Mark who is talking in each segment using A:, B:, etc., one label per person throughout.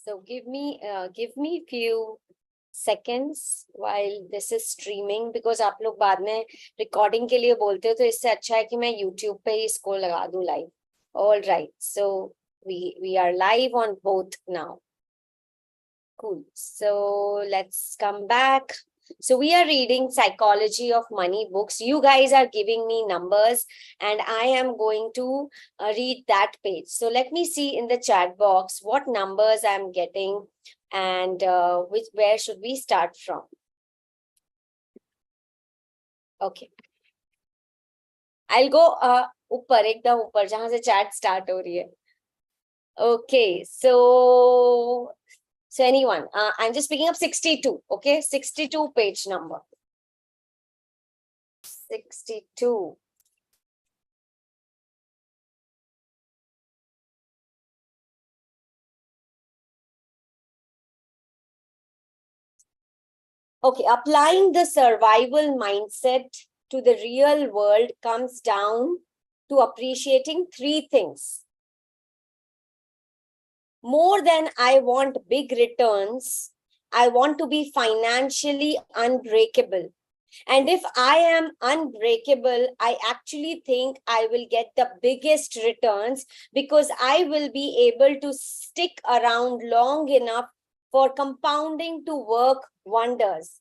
A: So give me few seconds while this is streaming, because आप लोग बाद में recording के लिए बोलते हो, तो इससे अच्छा है कि मैं YouTube पे ही इसको लगा दूं live. All right, so we are live on both now. Cool. So let's come back. So we are reading Psychology of Money books. You guys are giving me numbers and I am going to read that page. So let me see in the chat box what numbers I'm getting and where should we start from? Okay. I'll go ऊपर एकदम ऊपर जहां से chat start हो रही है. Okay, so anyone, I'm just picking up 62, okay? 62 page number. 62. Okay, applying the survival mindset to the real world comes down to appreciating three things. More than I want big returns, I want to be financially unbreakable. And if I am unbreakable, I actually think I will get the biggest returns because I will be able to stick around long enough for compounding to work wonders.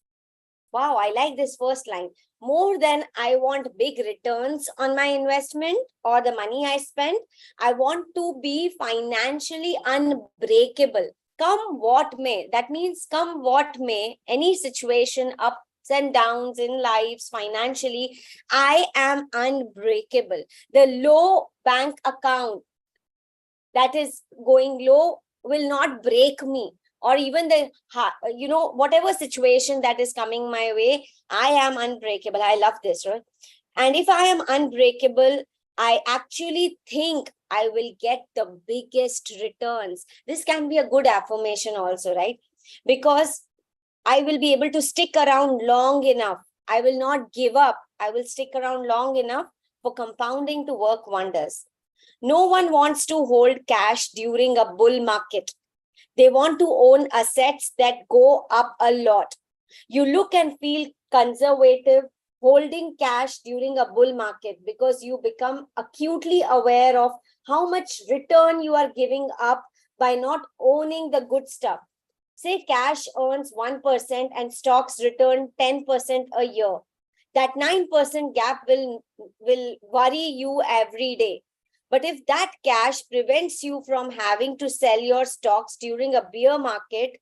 A: Wow, I like this first line. More than I want big returns on my investment or the money I spend, I want to be financially unbreakable. Come what may. That means come what may, any situation, ups and downs in lives financially, I am unbreakable. The low bank account that is going low will not break me, or even the whatever situation that is coming my way, I am unbreakable. I love this, right? And if I am unbreakable, I actually think I will get the biggest returns. This can be a good affirmation also, right? Because I will be able to stick around long enough. I will not give up. I will stick around long enough for compounding to work wonders. No one wants to hold cash during a bull market. They want to own assets that go up a lot. You look and feel conservative holding cash during a bull market because you become acutely aware of how much return you are giving up by not owning the good stuff. Say cash earns 1% and stocks return 10% a year. That 9% gap will worry you every day. But if that cash prevents you from having to sell your stocks during a bear market,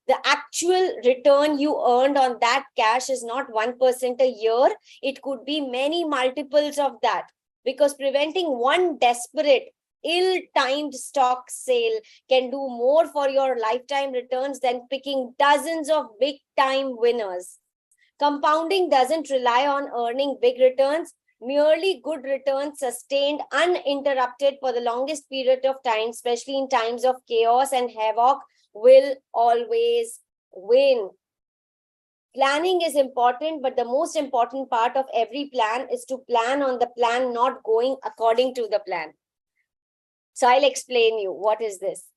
A: the actual return you earned on that cash is not 1% a year. It could be many multiples of that, because preventing one desperate, ill-timed stock sale can do more for your lifetime returns than picking dozens of big-time winners. Compounding doesn't rely on earning big returns. Merely good returns sustained uninterrupted for the longest period of time, especially in times of chaos and havoc, will always win. Planning is important, but the most important part of every plan is to plan on the plan, not going according to the plan. So I'll explain you what is this.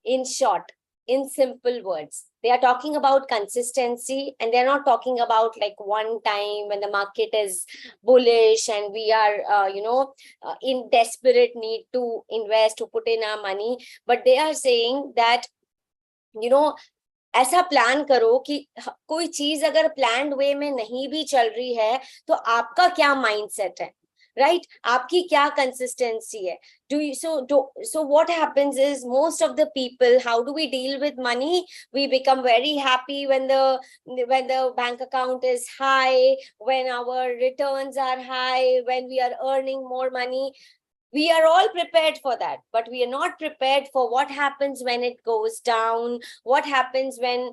A: In short, in simple words, they are talking about consistency, and they're not talking about like one time when the market is bullish and we are in desperate need to invest, to put in our money. But they are saying that ऐसा plan करो कि कोई चीज अगर planned वे में नहीं भी चल रही है तो आपका क्या माइंडसेट है, right? आपकी क्या consistency है? So what happens is, most of the people, how do we deal with money? We become very happy when the bank account is high, when our returns are high, when we are earning more money. We are all prepared for that, but we are not prepared for what happens when it goes down, what happens when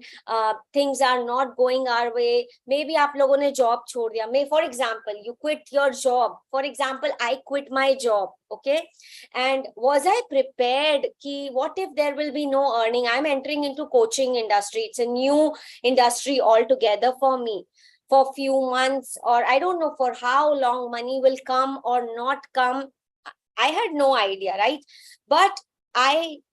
A: things are not going our way. Maybe aap logon ne job chhod diya. For example, you quit your job. For example, I quit my job, okay? And was I prepared ki what if there will be no earning? I'm entering into coaching industry. It's a new industry altogether for me. For few months, or I don't know for how long money will come or not come, I had no idea, right? But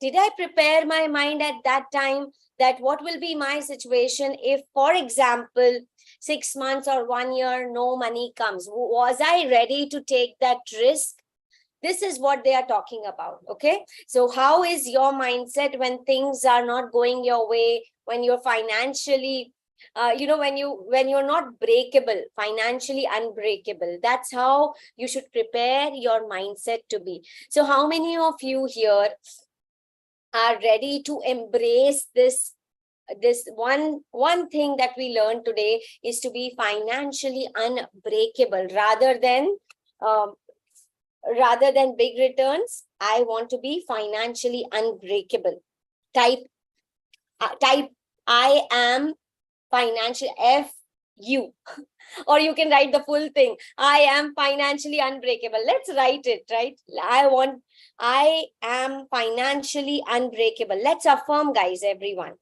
A: did I prepare my mind at that time that what will be my situation if, for example, 6 months or 1 year, no money comes? Was I ready to take that risk? This is what they are talking about. Okay. So how is your mindset when things are not going your way, when you're financially, when you're not breakable, financially unbreakable? That's how you should prepare your mindset to be. So how many of you here are ready to embrace this one thing that we learned today, is to be financially unbreakable um, rather than big returns? I want to be financially unbreakable. Type I am financial FU, or you can write the full thing. I am financially unbreakable. Let's write it, right? I am financially unbreakable. Let's affirm, guys, everyone.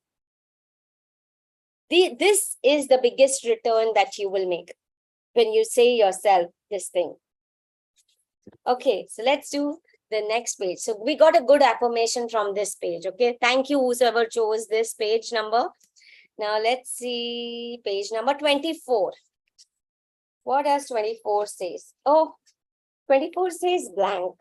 A: This is the biggest return that you will make when you say yourself this thing. Okay, so let's do the next page. So we got a good affirmation from this page. Okay, thank you, whoever chose this page number. Now let's see page number 24. What does 24 says? Oh, 24 says blank.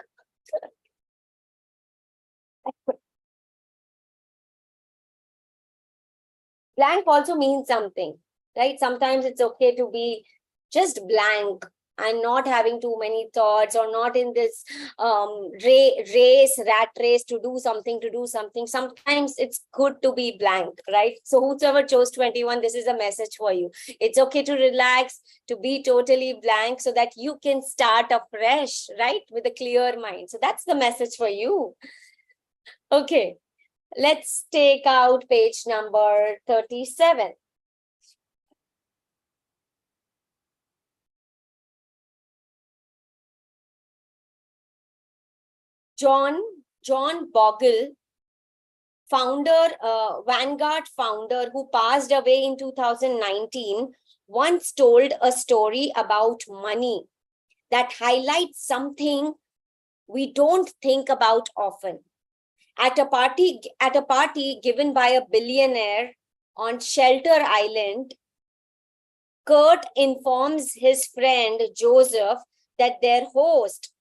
A: Blank also means something, right? Sometimes it's okay to be just blank and not having too many thoughts, or not in this rat race to do something. Sometimes it's good to be blank, right? So whoever chose 21, this is a message for you. It's okay to relax, to be totally blank, so that you can start afresh, right, with a clear mind. So that's the message for you. Okay, let's take out page number 37. John Bogle, Vanguard founder, who passed away in 2019, once told a story about money that highlights something we don't think about often. At a party given by a billionaire on Shelter Island, Kurt informs his friend Joseph that their host,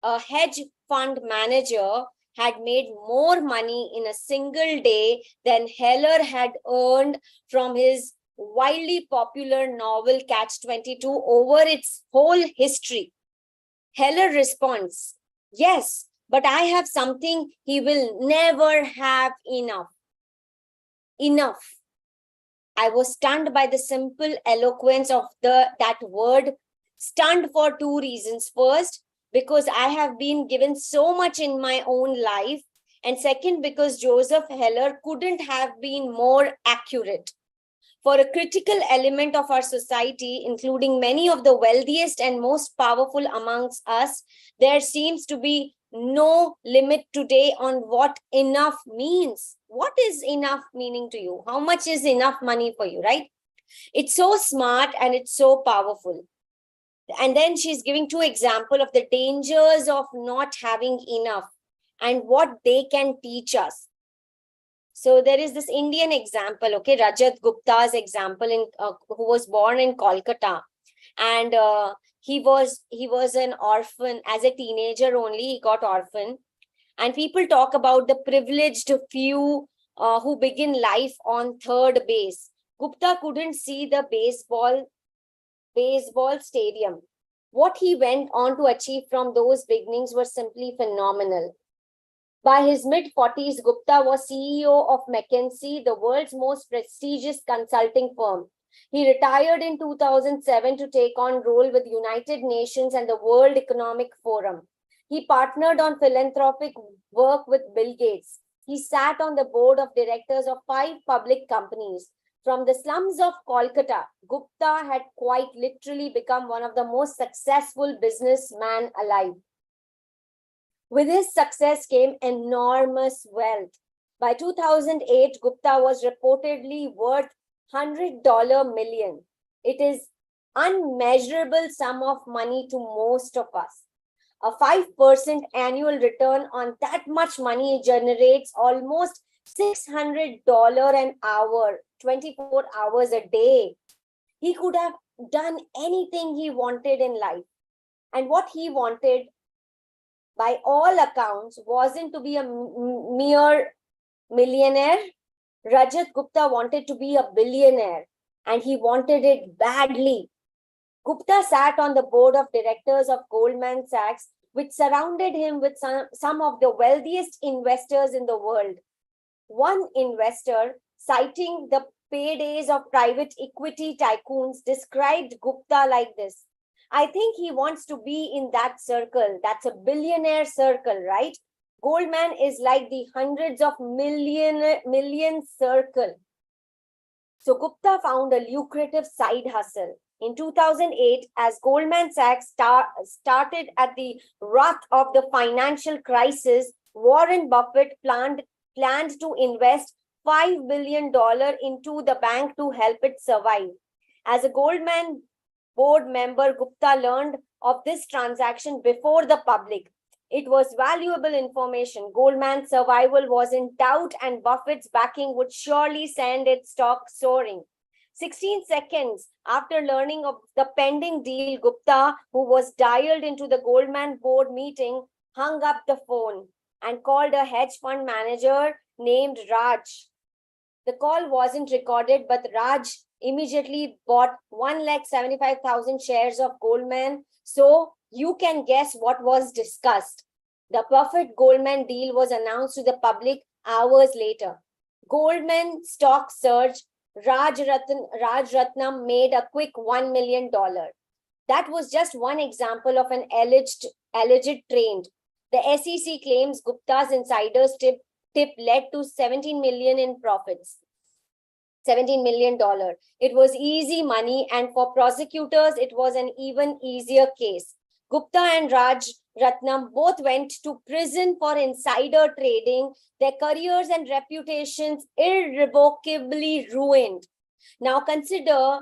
A: a hedge fund manager, had made more money in a single day than Heller had earned from his wildly popular novel Catch 22 over its whole history. Heller responds, "Yes, but I have something he will never have enough." Enough. I was stunned by the simple eloquence of that word. Stunned for two reasons. First, because I have been given so much in my own life. And second, because Joseph Heller couldn't have been more accurate. For a critical element of our society, including many of the wealthiest and most powerful amongst us, there seems to be no limit today on what enough means. What is enough meaning to you? How much is enough money for you, right? It's so smart and it's so powerful. And then she's giving two examples of the dangers of not having enough and what they can teach us. So there is this Indian example, okay, Rajat Gupta's example, who was born in Kolkata, and he was an orphan as a teenager. Only he got orphan, and people talk about the privileged few who begin life on third base. Gupta couldn't see the baseball stadium. What he went on to achieve from those beginnings was simply phenomenal. By his mid-40s, Gupta was CEO of McKinsey, the world's most prestigious consulting firm. He retired in 2007 to take on role with United Nations and the World Economic Forum. He partnered on philanthropic work with Bill Gates. He sat on the board of directors of 5 public companies. From the slums of Kolkata, Gupta had quite literally become one of the most successful businessmen alive. With his success came enormous wealth. By 2008, Gupta was reportedly worth $100 million. It is unmeasurable sum of money to most of us. A 5% annual return on that much money generates almost $600 an hour, 24 hours a day. He could have done anything he wanted in life. And what he wanted, by all accounts, wasn't to be a mere millionaire. Rajat Gupta wanted to be a billionaire, and he wanted it badly. Gupta sat on the board of directors of Goldman Sachs, which surrounded him with some of the wealthiest investors in the world. One investor, citing the paydays of private equity tycoons, described Gupta like this: I think he wants to be in that circle. That's a billionaire circle, right? Goldman is like the hundreds of million circle. So Gupta found a lucrative side hustle. In 2008, as Goldman Sachs started at the wrath of the financial crisis, Warren Buffett planned to invest $5 billion into the bank to help it survive. As a Goldman board member, Gupta learned of this transaction before the public. It was valuable information. Goldman's survival was in doubt, and Buffett's backing would surely send its stock soaring. 16 seconds after learning of the pending deal, Gupta, who was dialed into the Goldman board meeting, hung up the phone and called a hedge fund manager named Raj. The call wasn't recorded, but Raj immediately bought 175,000 shares of Goldman. So you can guess what was discussed. The perfect Goldman deal was announced to the public hours later. Goldman stock surged. Raj Ratnam made a quick $1 million. That was just one example of an alleged trend. The SEC claims Gupta's insider's tip led to 17 million in profits. $17 million. It was easy money, and for prosecutors, it was an even easier case. Gupta and Raj Ratnam both went to prison for insider trading, their careers and reputations irrevocably ruined. Now consider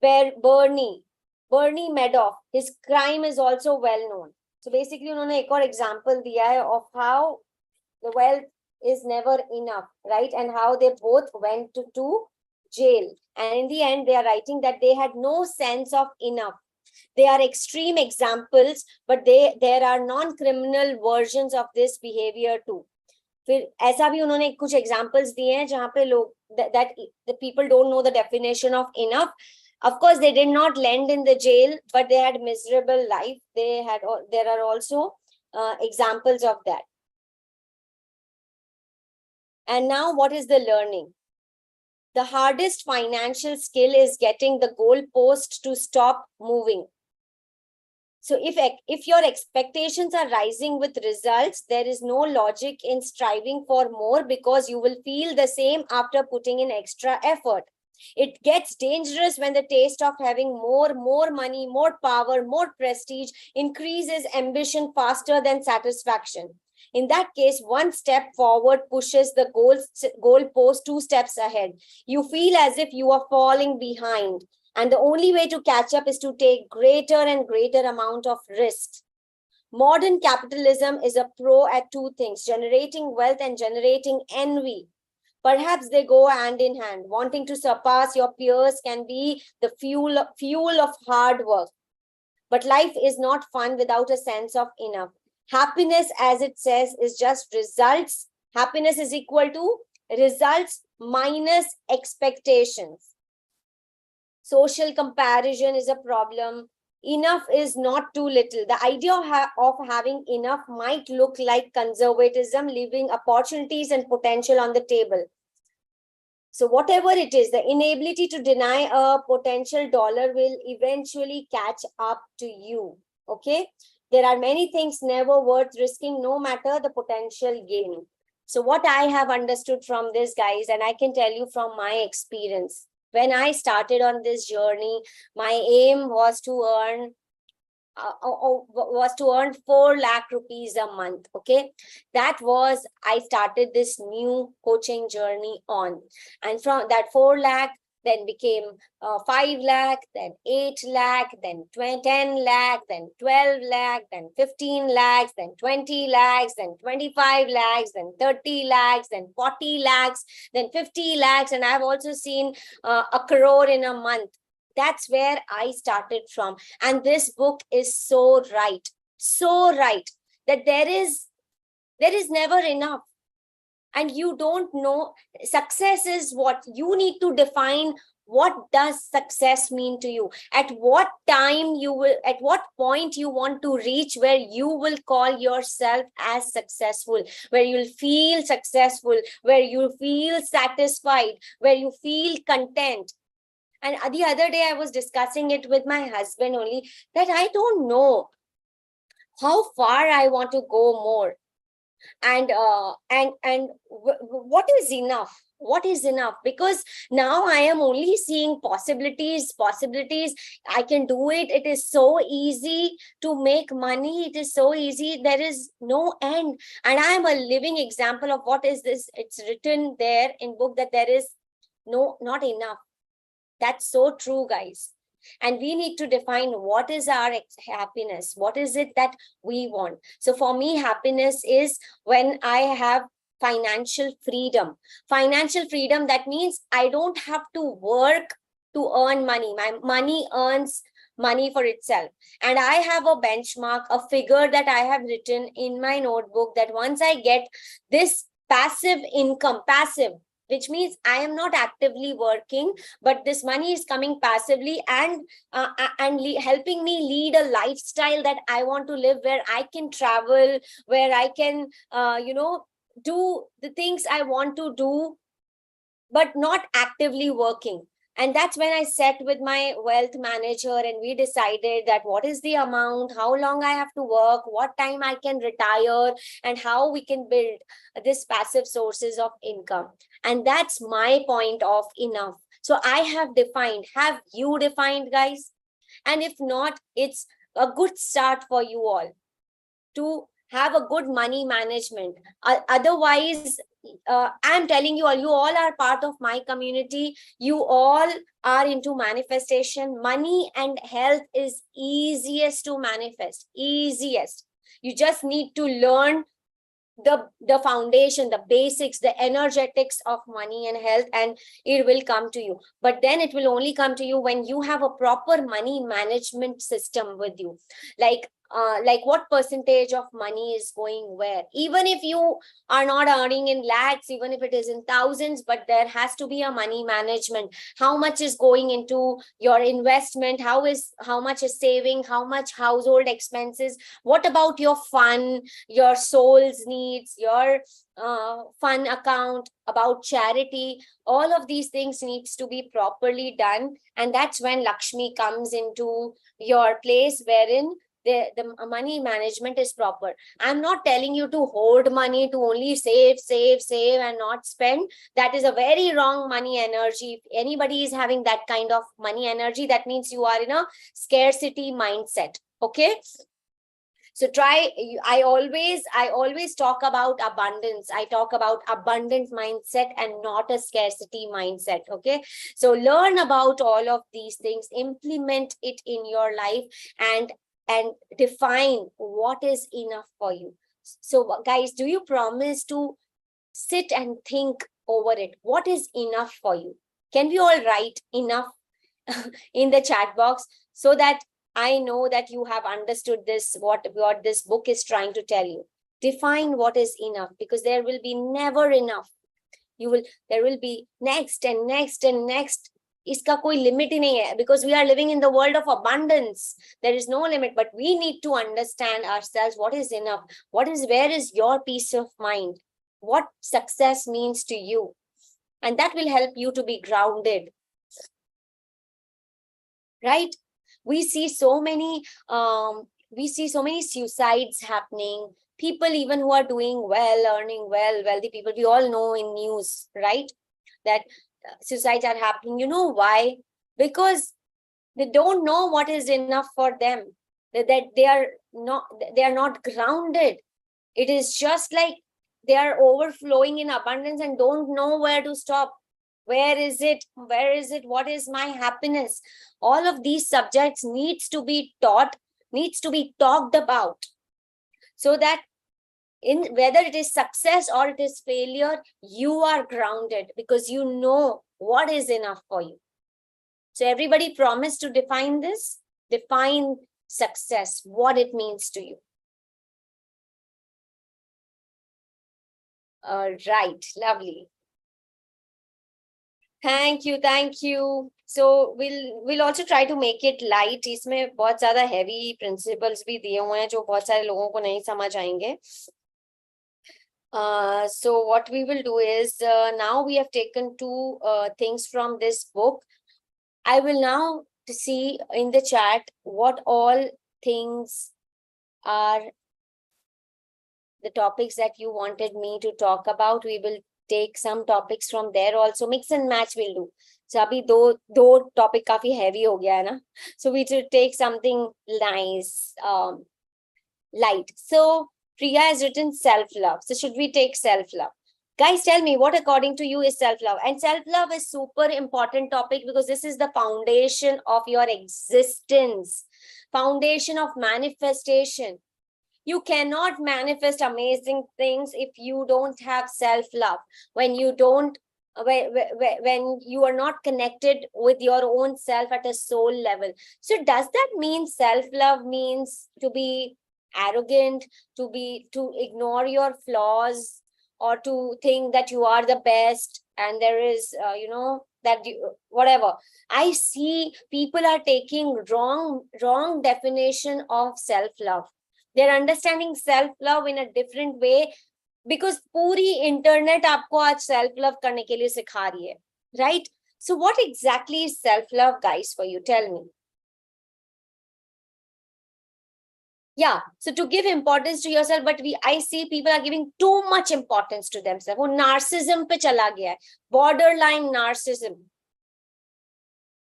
A: Bernie Madoff. His crime is also well known. So basically, उन्होंने एक और example दिया है of how the wealth is never enough, right? And how they both went to jail. And in the end, they are writing that they had no sense of enough. They are extreme examples, but there are non-criminal versions of this behavior too. फिर ऐसा भी उन्होंने कुछ examples दिए हैं जहाँ पे लोग that the people don't know the definition of enough. Of course, they did not land in the jail, but they had miserable life. There are also examples of that. And now, what is the learning? The hardest financial skill is getting the goalpost to stop moving. So if your expectations are rising with results, there is no logic in striving for more, because you will feel the same after putting in extra effort. It gets dangerous when the taste of having more money, more power, more prestige increases ambition faster than satisfaction. In that case, one step forward pushes the goalpost 2 steps ahead. You feel as if you are falling behind, and the only way to catch up is to take greater and greater amount of risks. Modern capitalism is a pro at two things: generating wealth and generating envy. Perhaps they go hand in hand. Wanting to surpass your peers can be the fuel of hard work. But life is not fun without a sense of enough. Happiness, as it says, is just results. Happiness is equal to results minus expectations. Social comparison is a problem. Enough is not too little. The idea of having enough might look like conservatism, leaving opportunities and potential on the table. So whatever it is, the inability to deny a potential dollar will eventually catch up to you. Okay? There are many things never worth risking, no matter the potential gain. So what I have understood from this, guys, and I can tell you from my experience, when I started on this journey, my aim was to earn 4 lakh rupees a month. Okay, that was, I started this new coaching journey on, and from that 4 lakh, then became 5 lakh, then 8 lakh, then 10 lakh, then 12 lakh, then 15 lakhs, then 20 lakhs, then 25 lakhs, then 30 lakhs, then 40 lakhs, then 50 lakhs. And I've also seen a crore in a month. That's where I started from. And this book is so right, that there is never enough. And you don't know, success is what you need to define. What does success mean to you? At what time you will, at what point you want to reach where you will call yourself as successful, where you'll feel successful, where you feel satisfied, where you feel content. And the other day I was discussing it with my husband only, that I don't know how far I want to go more. And what is enough? Because now I am only seeing possibilities. I can do it. It is so easy to make money. It is so easy. There is no end. And I am a living example of what is this. It's written there in book that there is not enough. That's so true, guys. And we need to define what is our happiness. What is it that we want? So for me, happiness is when I have financial freedom. Financial freedom, that means I don't have to work to earn money. My money earns money for itself. And I have a benchmark, a figure that I have written in my notebook, that once I get this passive income, which means I am not actively working, but this money is coming passively and helping me lead a lifestyle that I want to live, where I can travel, where I can, do the things I want to do, but not actively working. And that's when I sat with my wealth manager and we decided that what is the amount, how long I have to work, what time I can retire, and how we can build this passive sources of income. And that's my point of enough. So I have defined. Have you defined, guys? And if not, it's a good start for you all to have a good money management. Otherwise, I'm telling you all are part of my community. You all are into manifestation. Money and health is easiest to manifest. Easiest. You just need to learn the foundation, the basics, the energetics of money and health, and it will come to you. But then it will only come to you when you have a proper money management system with you. Like what percentage of money is going where. Even if you are not earning in lakhs, even if it is in thousands, but there has to be a money management. How much is going into your investment? How much is saving? How much household expenses? What about your fun, your soul's needs, your fun account, about charity? All of these things needs to be properly done. And that's when Lakshmi comes into your place, wherein the money management is proper. I'm not telling you to hoard money, to only save and not spend. That is a very wrong money energy. If anybody is having that kind of money energy, that means you are in a scarcity mindset. Okay. So I always talk about abundance. I talk about abundant mindset and not a scarcity mindset. Okay. So learn about all of these things, implement it in your life, and define what is enough for you. So guys, do you promise to sit and think over it? What is enough for you? Can we all write enough in the chat box, so that I know that you have understood this, what this book is trying to tell you. Define what is enough, because there will be never enough. There will be next and next and next. इसका कोई limit ही नहीं है, because we are living in the world of abundance. There is no limit, but we need to understand ourselves. What is enough? Where is your peace of mind? What success means to you? And that will help you to be grounded. Right? We see so many suicides happening. People even who are doing well, earning well, wealthy people, we all know in news, right? That suicides are happening. You know why? Because they don't know what is enough for them. That they are not grounded. It is just like they are overflowing in abundance and don't know where to stop. Where is it? Where is it? What is my happiness? All of these subjects needs to be taught, needs to be talked about, so that in whether it is success or it is failure, you are grounded because you know what is enough for you. So everybody promise to define this, define success, what it means to you. Right, lovely. Thank you, thank you. So we'll also try to make it light. इसमें बहुत ज़्यादा heavy principles भी दिए हुए हैं जो बहुत सारे लोगों को नहीं समझ आएंगे. So what we will do is, now we have taken two things from this book. I will now see in the chat what all things are the topics that you wanted me to talk about. We will take some topics from there also. Mix and match we'll do. So अभी दो topic काफी heavy हो गया है ना. So we should take something nice, light. So Priya has written self-love. So should we take self-love? Guys, tell me what according to you is self-love. And self-love is super important topic because this is the foundation of your existence, foundation of manifestation. You cannot manifest amazing things if you don't have self-love. When you don't, when you are not connected with your own self at a soul level. So does that mean self-love means to be arrogant, to ignore your flaws, or to think that you are the best and there is that whatever? I see people are taking wrong definition of self-love. They're understanding self-love in a different way because पूरी internet आपको आज self-love करने के लिए सिखा रही है, right? So what exactly is self-love, guys, for you? Tell me. Yeah, so to give importance to yourself, but I see people are giving too much importance to themselves. वो narcissism पे चला गया है, borderline narcissism,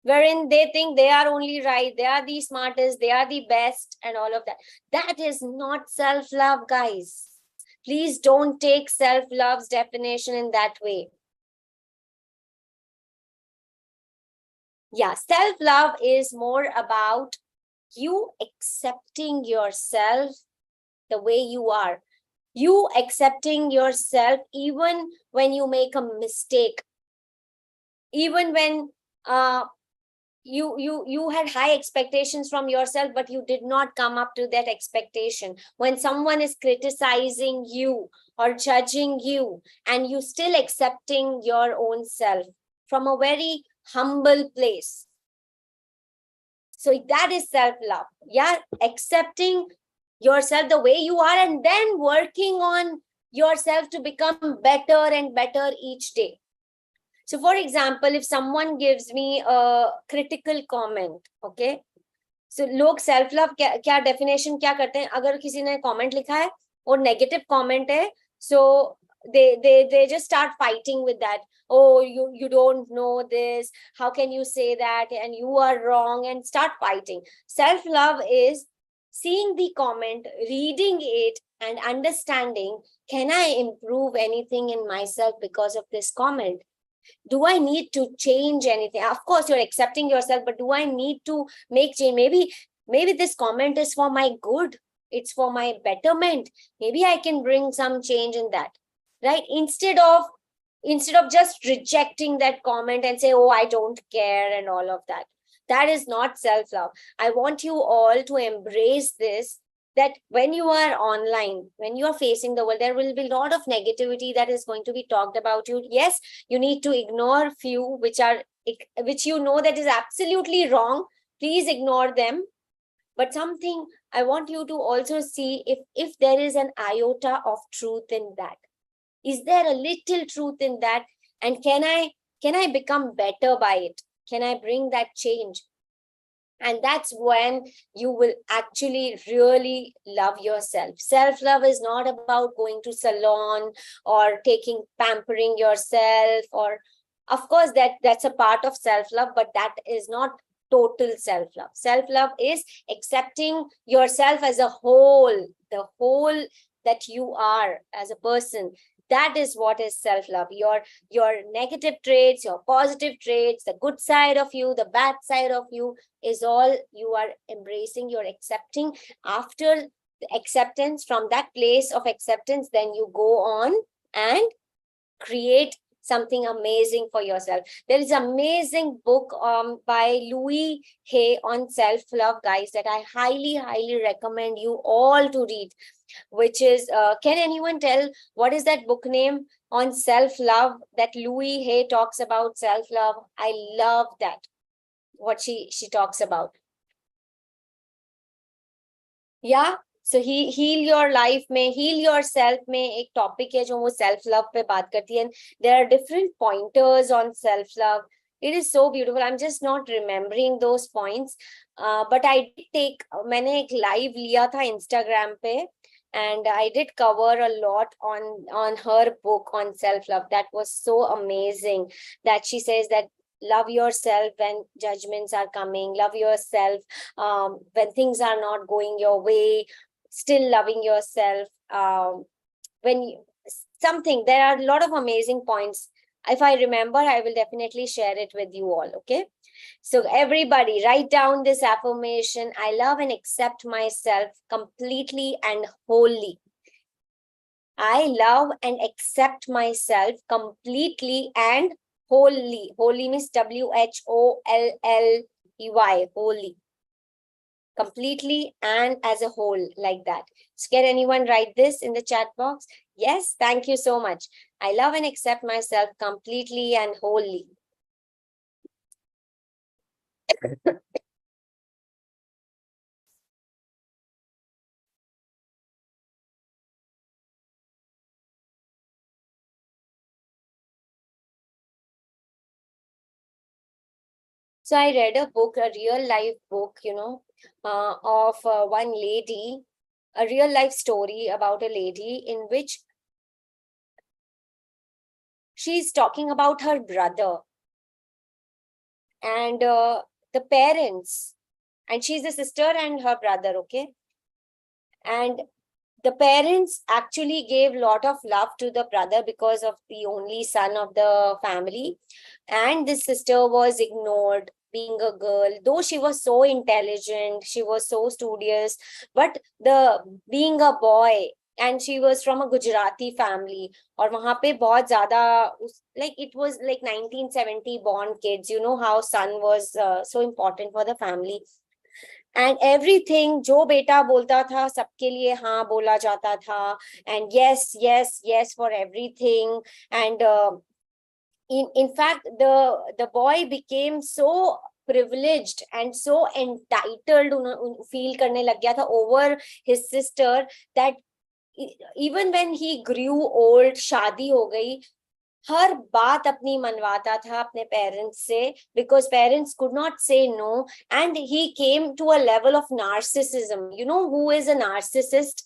A: wherein they think they are only right, they are the smartest, they are the best, and all of that. That is not self-love, guys. Please don't take self-love's definition in that way. Yeah, self-love is more about you accepting yourself the way you are. You accepting yourself even when you make a mistake. Even when you had high expectations from yourself, but you did not come up to that expectation. When someone is criticizing you or judging you, and you still accepting your own self from a very humble place. So that is self-love. Yeah, accepting yourself the way you are and then working on yourself to become better and better each day. So for example, if someone gives me a critical comment, okay, so लोग self love क्या definition क्या करते हैं? अगर किसी ने comment लिखा है और negative comment है, so they just start fighting with that. Oh, you don't know this, how can you say that, and you are wrong, and start fighting. Self love is seeing the comment, reading it, and understanding, can I improve anything in myself because of this comment? Do I need to change anything? Of course, you're accepting yourself, but do I need to make change? Maybe this comment is for my good. It's for my betterment. Maybe I can bring some change in that, right? Instead of just rejecting that comment and say, oh, I don't care and all of that. That is not self-love. I want you all to embrace this, that when you are online, when you are facing the world, there will be a lot of negativity that is going to be talked about you. Yes, you need to ignore few which you know that is absolutely wrong. Please ignore them. But something I want you to also see, if there is an iota of truth in that. Is there a little truth in that? And can I become better by it? Can I bring that change? And that's when you will actually really love yourself. Self-love is not about going to salon or pampering yourself, or of course that's a part of self-love, but that is not total self-love. Self-love is accepting yourself as a whole, the whole that you are as a person. that is what is self-love. Your negative traits, your positive traits, the good side of you, the bad side of you, is all you are embracing, you're accepting. After the acceptance, from that place of acceptance, then you go on and create something amazing for yourself. There is an amazing book by Louis Hay on self-love, guys, that I highly recommend you all to read, which is, can anyone tell what is that book name on self-love that Louis Hay talks about self-love? I love that, what she talks about. Yeah, so he heal your life में heal yourself में एक topic है जो वो self love पे बात करती है. There are different pointers on self love. It is so beautiful. I'm just not remembering those points, but I did take, मैंने एक live लिया था Instagram पे, and I did cover a lot on her book on self love. That was so amazing that she says that love yourself when judgments are coming, love yourself when things are not going your way, still loving yourself. When you, something, there are a lot of amazing points. If I remember, I will definitely share it with you all. Okay, so everybody write down this affirmation: I love and accept myself completely and wholly. I love and accept myself completely and wholly. Wholly means WHOLLY, wholly. Completely and as a whole, like that. So can anyone write this in the chat box? Yes, thank you so much. I love and accept myself completely and wholly. So I read a book, a real life book, of one lady, a real life story about a lady in which she's talking about her brother and the parents, and she's a sister and her brother, okay? And the parents actually gave a lot of love to the brother because of the only son of the family, and this sister was ignored, being a girl, though she was so intelligent, she was so studious, but the being a boy, and she was from a Gujarati family, और वहां पे बहुत ज्यादा like it was like 1970 born kids, you know how son was so important for the family. And everything जो बेटा बोलता था सबके लिए हाँ बोला जाता था, and yes yes yes for everything. And in fact the boy became so privileged and so entitled feel करने लग गया था over his sister that even when he grew old, शादी हो गई, हर बात अपनी मनवाता था अपने पेरेंट्स से, because parents could not say no, and he came to a level of narcissism. You know who is a narcissist?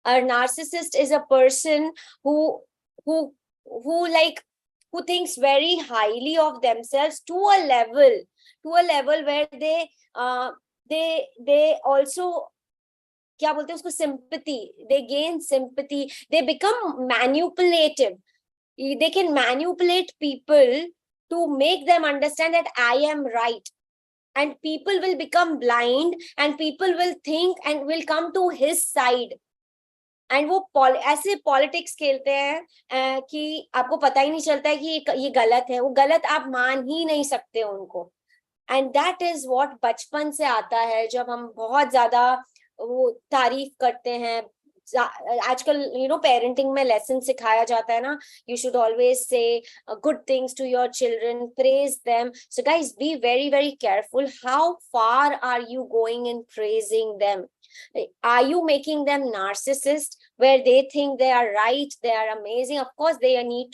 A: A narcissist is a person who who thinks very highly of themselves to a level where they also, क्या बोलते हैं उसको, sympathy, they gain sympathy, they become manipulative. They can manipulate people to make them understand that I am right, and people will become blind and people will think and will come to his side, and वो ऐसे politics खेलते हैं कि आपको पता ही नहीं चलता है कि ये गलत है, वो गलत आप मान ही नहीं सकते उनको. एंड दैट इज व्हाट बचपन से आता है, जब हम बहुत ज्यादा वो तारीफ करते हैं. आजकल पेरेंटिंग में लेसन सिखाया जाता है ना, you should always say good things to your children, praise them. So guys, be very very careful. How far are you going in praising them? Are you making them narcissist where they think they are right, they are amazing? Of course they need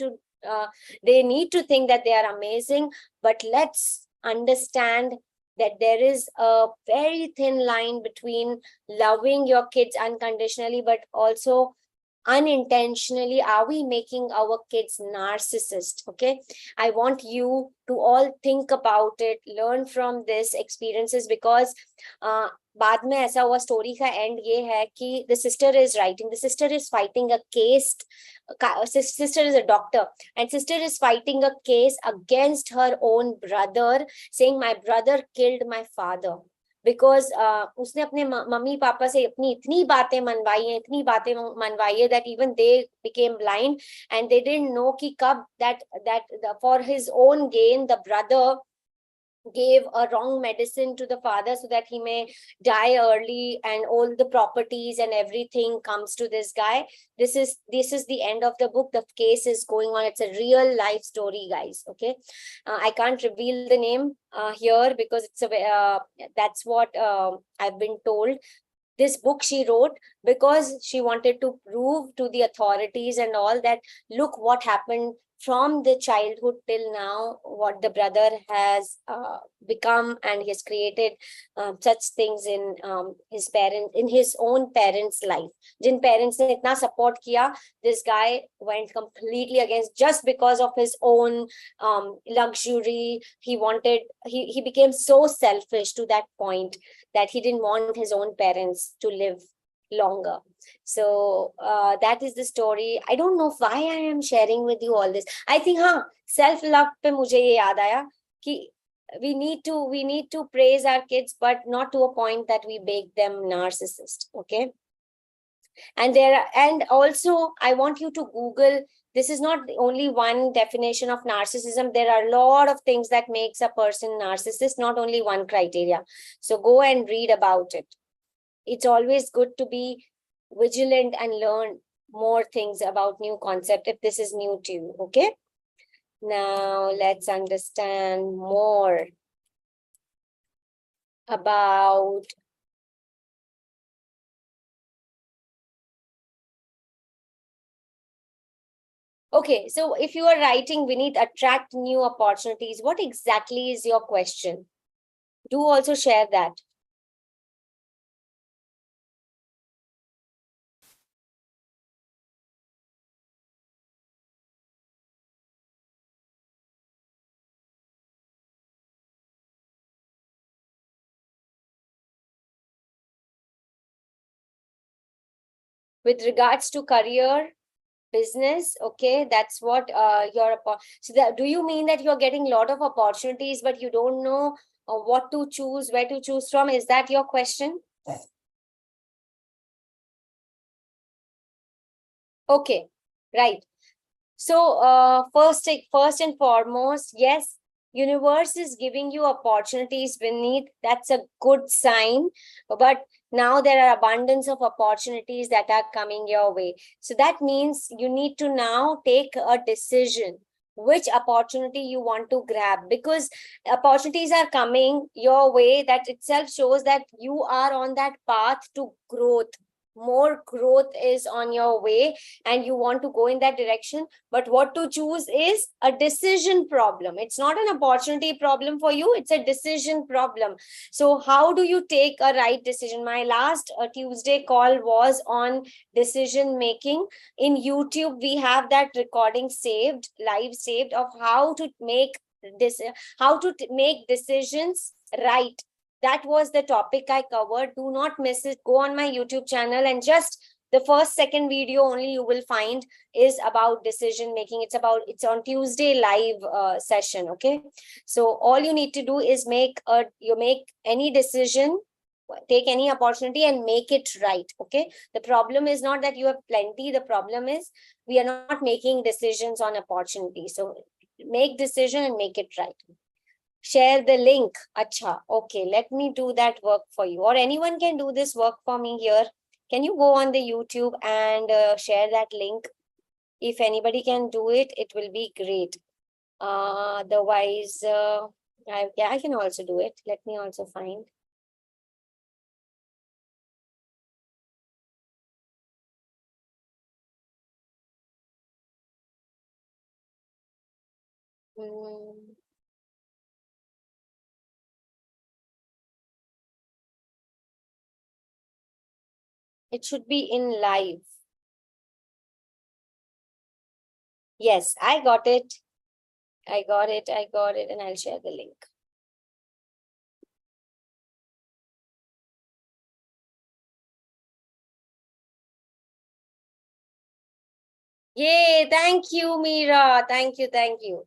A: to think that they are amazing, but let's understand that there is a very thin line between loving your kids unconditionally but also unintentionally are we making our kids narcissist? Okay, I want you to all think about it, learn from this experiences, because बाद में ऐसा हुआ, story का and ये है कि the sister is writing, the sister is fighting a case, sister is a doctor, and sister is fighting a case against her own brother, saying my brother killed my father, because उसने अपने mummy papa से अपनी इतनी बातें मनवाई हैं, इतनी बातें मनवाई है, that even they became blind and they didn't know कि कब that for his own gain the brother gave a wrong medicine to the father so that he may die early, and all the properties and everything comes to this guy. This is the end of the book. The case is going on. It's a real life story, guys. Okay, I can't reveal the name here because it's a that's what I've been told. This book she wrote because she wanted to prove to the authorities and all that look what happened from the childhood till now, what the brother has become, and he has created such things in his parents, in his own parents life. Jin parents ne itna support kiya, this guy went completely against just because of his own luxury. He became so selfish to that point that he didn't want his own parents to live longer. So that is the story. I don't know why I am sharing with you all this. I think self love pe mujhe ye yaad aaya ki we need to praise our kids, but not to a point that we make them narcissist. Okay, and also I want you to Google. This is not only one definition of narcissism. There are a lot of things that makes a person narcissist, not only one criteria. So go and read about it. It's always good to be vigilant and learn more things about new concept if this is new to you. Okay, now let's understand more about okay, so if you are writing we need attract new opportunities, what exactly is your question? Do also share that. With regards to career, business, okay, that's what you're so that, do you mean that you're getting a lot of opportunities but you don't know what to choose, where to choose from? Is that your question? Okay, right. So first and foremost, yes, universe is giving you opportunities beneath. That's a good sign. But now there are abundance of opportunities that are coming your way. So that means you need to now take a decision which opportunity you want to grab, because opportunities are coming your way. That itself shows that you are on that path to growth. More growth is on your way and you want to go in that direction, but what to choose is a decision problem. It's not an opportunity problem for you, it's a decision problem. So how do you take a right decision? My last Tuesday call was on decision making. In YouTube we have that recording saved, live saved, of how to make this, how to make decisions right. That was the topic I covered. Do not miss it. Go on my YouTube channel and just the first second video only you will find is about decision making. It's on Tuesday live session. Okay, so all you need to do is make any decision, take any opportunity and make it right. Okay, the problem is not that you have plenty, the problem is we are not making decisions on opportunity. So make decision and make it right. Share the link. Acha, okay, let me do that work for you, or anyone can do this work for me here. Can you go on the YouTube and share that link? If anybody can do it, it will be great. Otherwise, I can also do it. Let me also find. Hmm, it should be in live. Yes, I got it. I got it. I got it. And I'll share the link. Yay. Thank you, Mira. Thank you. Thank you.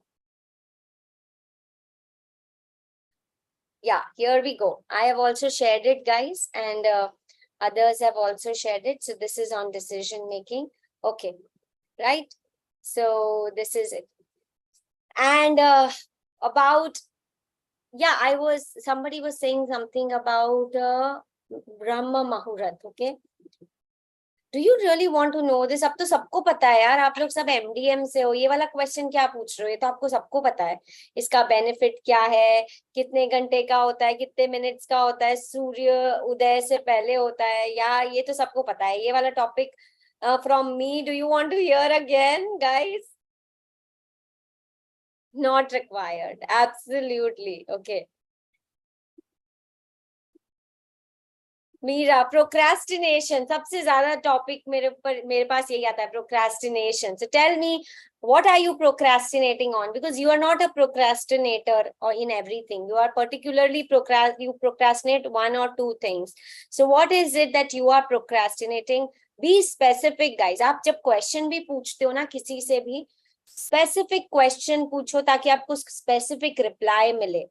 A: Yeah, here we go. I have also shared it, guys, and others have also shared it. So this is on decision making. Okay, right? So this is it. And about, yeah, somebody was saying something about Brahma Mahurat, okay? Do you really want to know this? अब तो सबको पता है यार, आप लोग सब MDM से हो, ये वाला क्वेश्चन क्या पूछ रहे हो? ये तो आपको सबको पता है। इसका बेनिफिट क्या है, कितने घंटे का होता है, कितने मिनट्स का होता है, सूर्य उदय से पहले होता है, या ये तो सबको पता है। ये वाला topic from me, do you want to hear again guys? Not required, absolutely. Okay Meera, procrastination सबसे ज्यादा टॉपिक मेरे पास यही आता है, procrastination. So tell me, what are you procrastinating on? Because you are not a procrastinator or in everything. You are particularly you procrastinate one or two things. So what is it that you are procrastinating? Be specific, guys. आप जब question भी पूछते हो ना किसी से भी, specific question पूछो ताकि आपको स्पेसिफिक रिप्लाई मिले।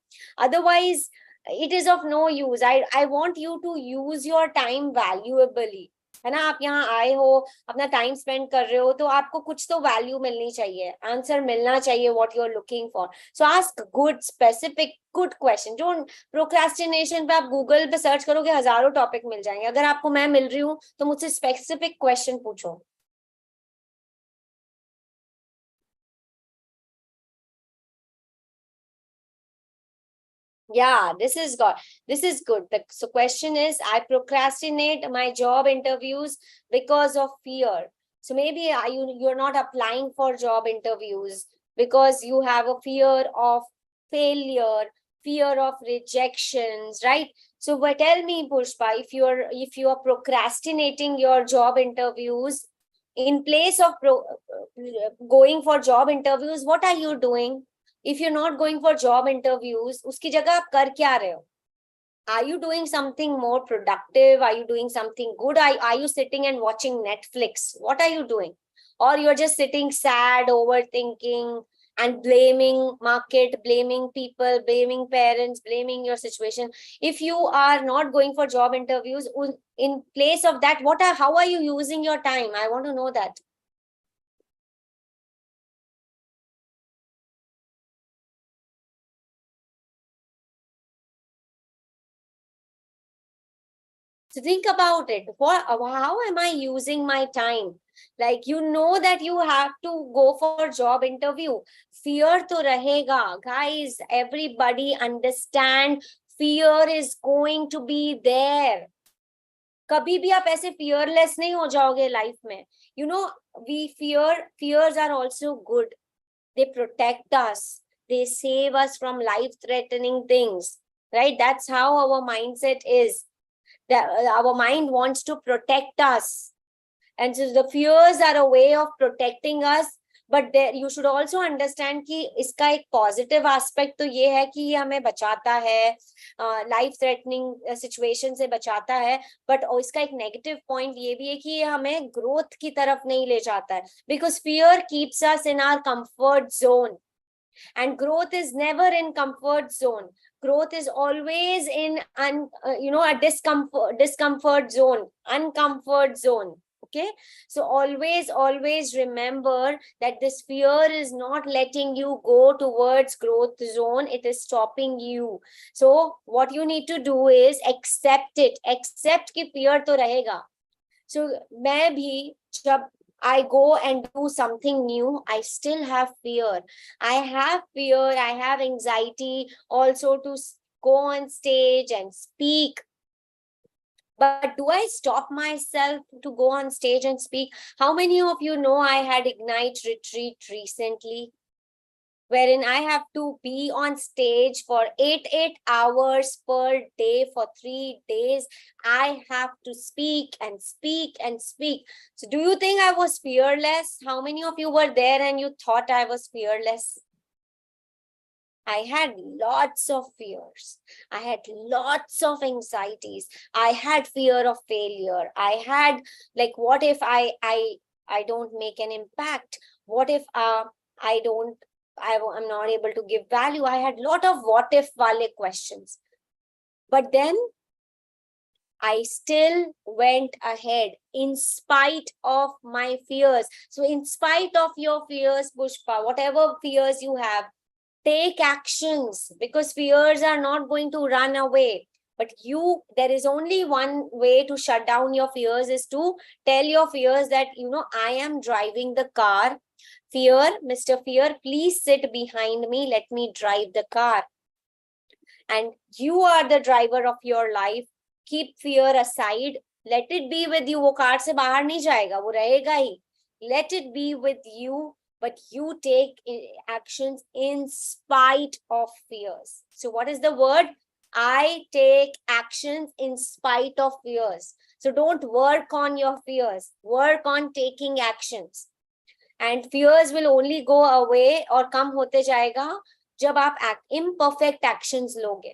A: Otherwise it is of no use. I want you to use your time valuably, है ना? आप यहाँ आए हो, अपना टाइम स्पेंड कर रहे हो, तो आपको कुछ तो वैल्यू मिलनी चाहिए, आंसर मिलना चाहिए what you are looking for. So ask good specific good question. जो प्रोक्रेस्टिनेशन पे आप गूगल पे सर्च करोगे, हजारों टॉपिक मिल जाएंगे। अगर आपको मैं मिल रही हूँ तो मुझसे स्पेसिफिक क्वेश्चन पूछो। Yeah, this is good. This is good. So question is, I procrastinate my job interviews because of fear. So maybe you're not applying for job interviews because you have a fear of failure, fear of rejections, right? So but tell me, Pushpa, if you are procrastinating your job interviews, in place of going for job interviews, what are you doing? If you're not going for job interviews, उसकी जगह आप कर क्या रहे हो? Are you doing something more productive? Are you doing something good? Are you sitting and watching Netflix? What are you doing? Or you're just sitting sad, overthinking, and blaming market, blaming people, blaming parents, blaming your situation. If you are not going for job interviews, in place of that, how are you using your time? I want to know that. So think about it. How am I using my time? Like, you know that you have to go for job interview. Fear to rahega. Guys, everybody understand, fear is going to be there. कभी भी आप ऐसे fearless नहीं हो जाओगे life में. You know, fears are also good. They protect us. They save us from life-threatening things. Right? That's how our mindset is. That our mind wants to protect us, and so the fears are a way of protecting us. But there you should also understand कि इसका एक positive aspect तो ये है कि ये हमें बचाता है, लाइफ थ्रेटनिंग सिचुएशन से बचाता है। बट इसका एक नेगेटिव पॉइंट ये भी है कि ये हमें ग्रोथ की तरफ नहीं ले जाता है, because fear keeps us in our comfort zone, and growth is never in comfort zone. Growth is always in a discomfort zone, uncomfort zone. Okay, so always remember that this fear is not letting you go towards growth zone, it is stopping you. So what you need to do is accept it. Accept कि fear तो रहेगा. So मैं भी जब I go and do something new, I still have fear. I have fear, I have anxiety also to go on stage and speak. But do I stop myself to go on stage and speak? How many of you know I had Ignite retreat recently? wherein I have to be on stage for 8 hours per day for 3 days. I have to speak and speak and speak. So do you think I was fearless? How many of you were there and you thought I was fearless? I had lots of fears. I had lots of anxieties. I had fear of failure. I had like, what if I don't make an impact? What if I don't I'm not able to give value? I had lot of what if wale questions. But then I still went ahead in spite of my fears. So in spite of your fears, Pushpa, whatever fears you have, take actions, because fears are not going to run away. But there is only one way to shut down your fears, is to tell your fears that, I am driving the car. Fear, Mr. Fear, please sit behind me. Let me drive the car. And you are the driver of your life. Keep fear aside. Let it be with you. वो car से बाहर नहीं जाएगा, वो रहेगा ही. Let it be with you, but you take actions in spite of fears. So what is the word? I take actions in spite of fears. So don't work on your fears. Work on taking actions. And fears will only go away or कम होते जाएगा जब आप imperfect actions लोगे.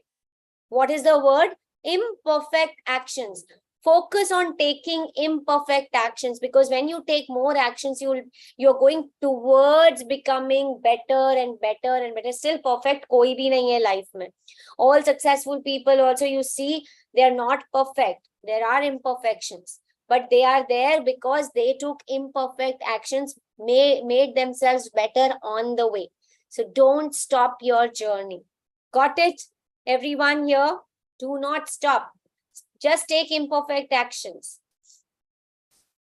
A: What is the word? Imperfect actions. Focus on taking imperfect actions, because when you take more actions, you're going towards becoming better and better and better. Still perfect koi bhi nahi hai life mein. All successful people also, you see, they are not perfect. There are imperfections, but they are there because they took imperfect actions, made themselves better on the way. So don't stop your journey. Got it? Everyone here, do not stop. Just take imperfect actions.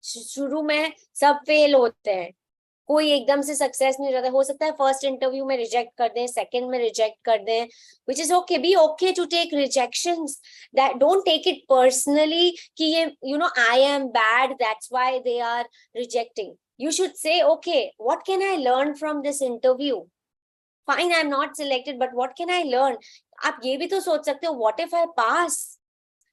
A: शुरू में सब fail होते हैं, कोई एकदम से success नहीं रहता. हो सकता है फर्स्ट इंटरव्यू में रिजेक्ट कर दें, सेकंड में रिजेक्ट कर दें, which is okay. Be okay to take rejections. That don't take it personally कि ये I am bad, that's why they are rejecting. You should say, okay, what can I learn from this interview? Fine, I'm not selected, but what can I learn? आप ये भी तो सोच सकते हो, what if I pass?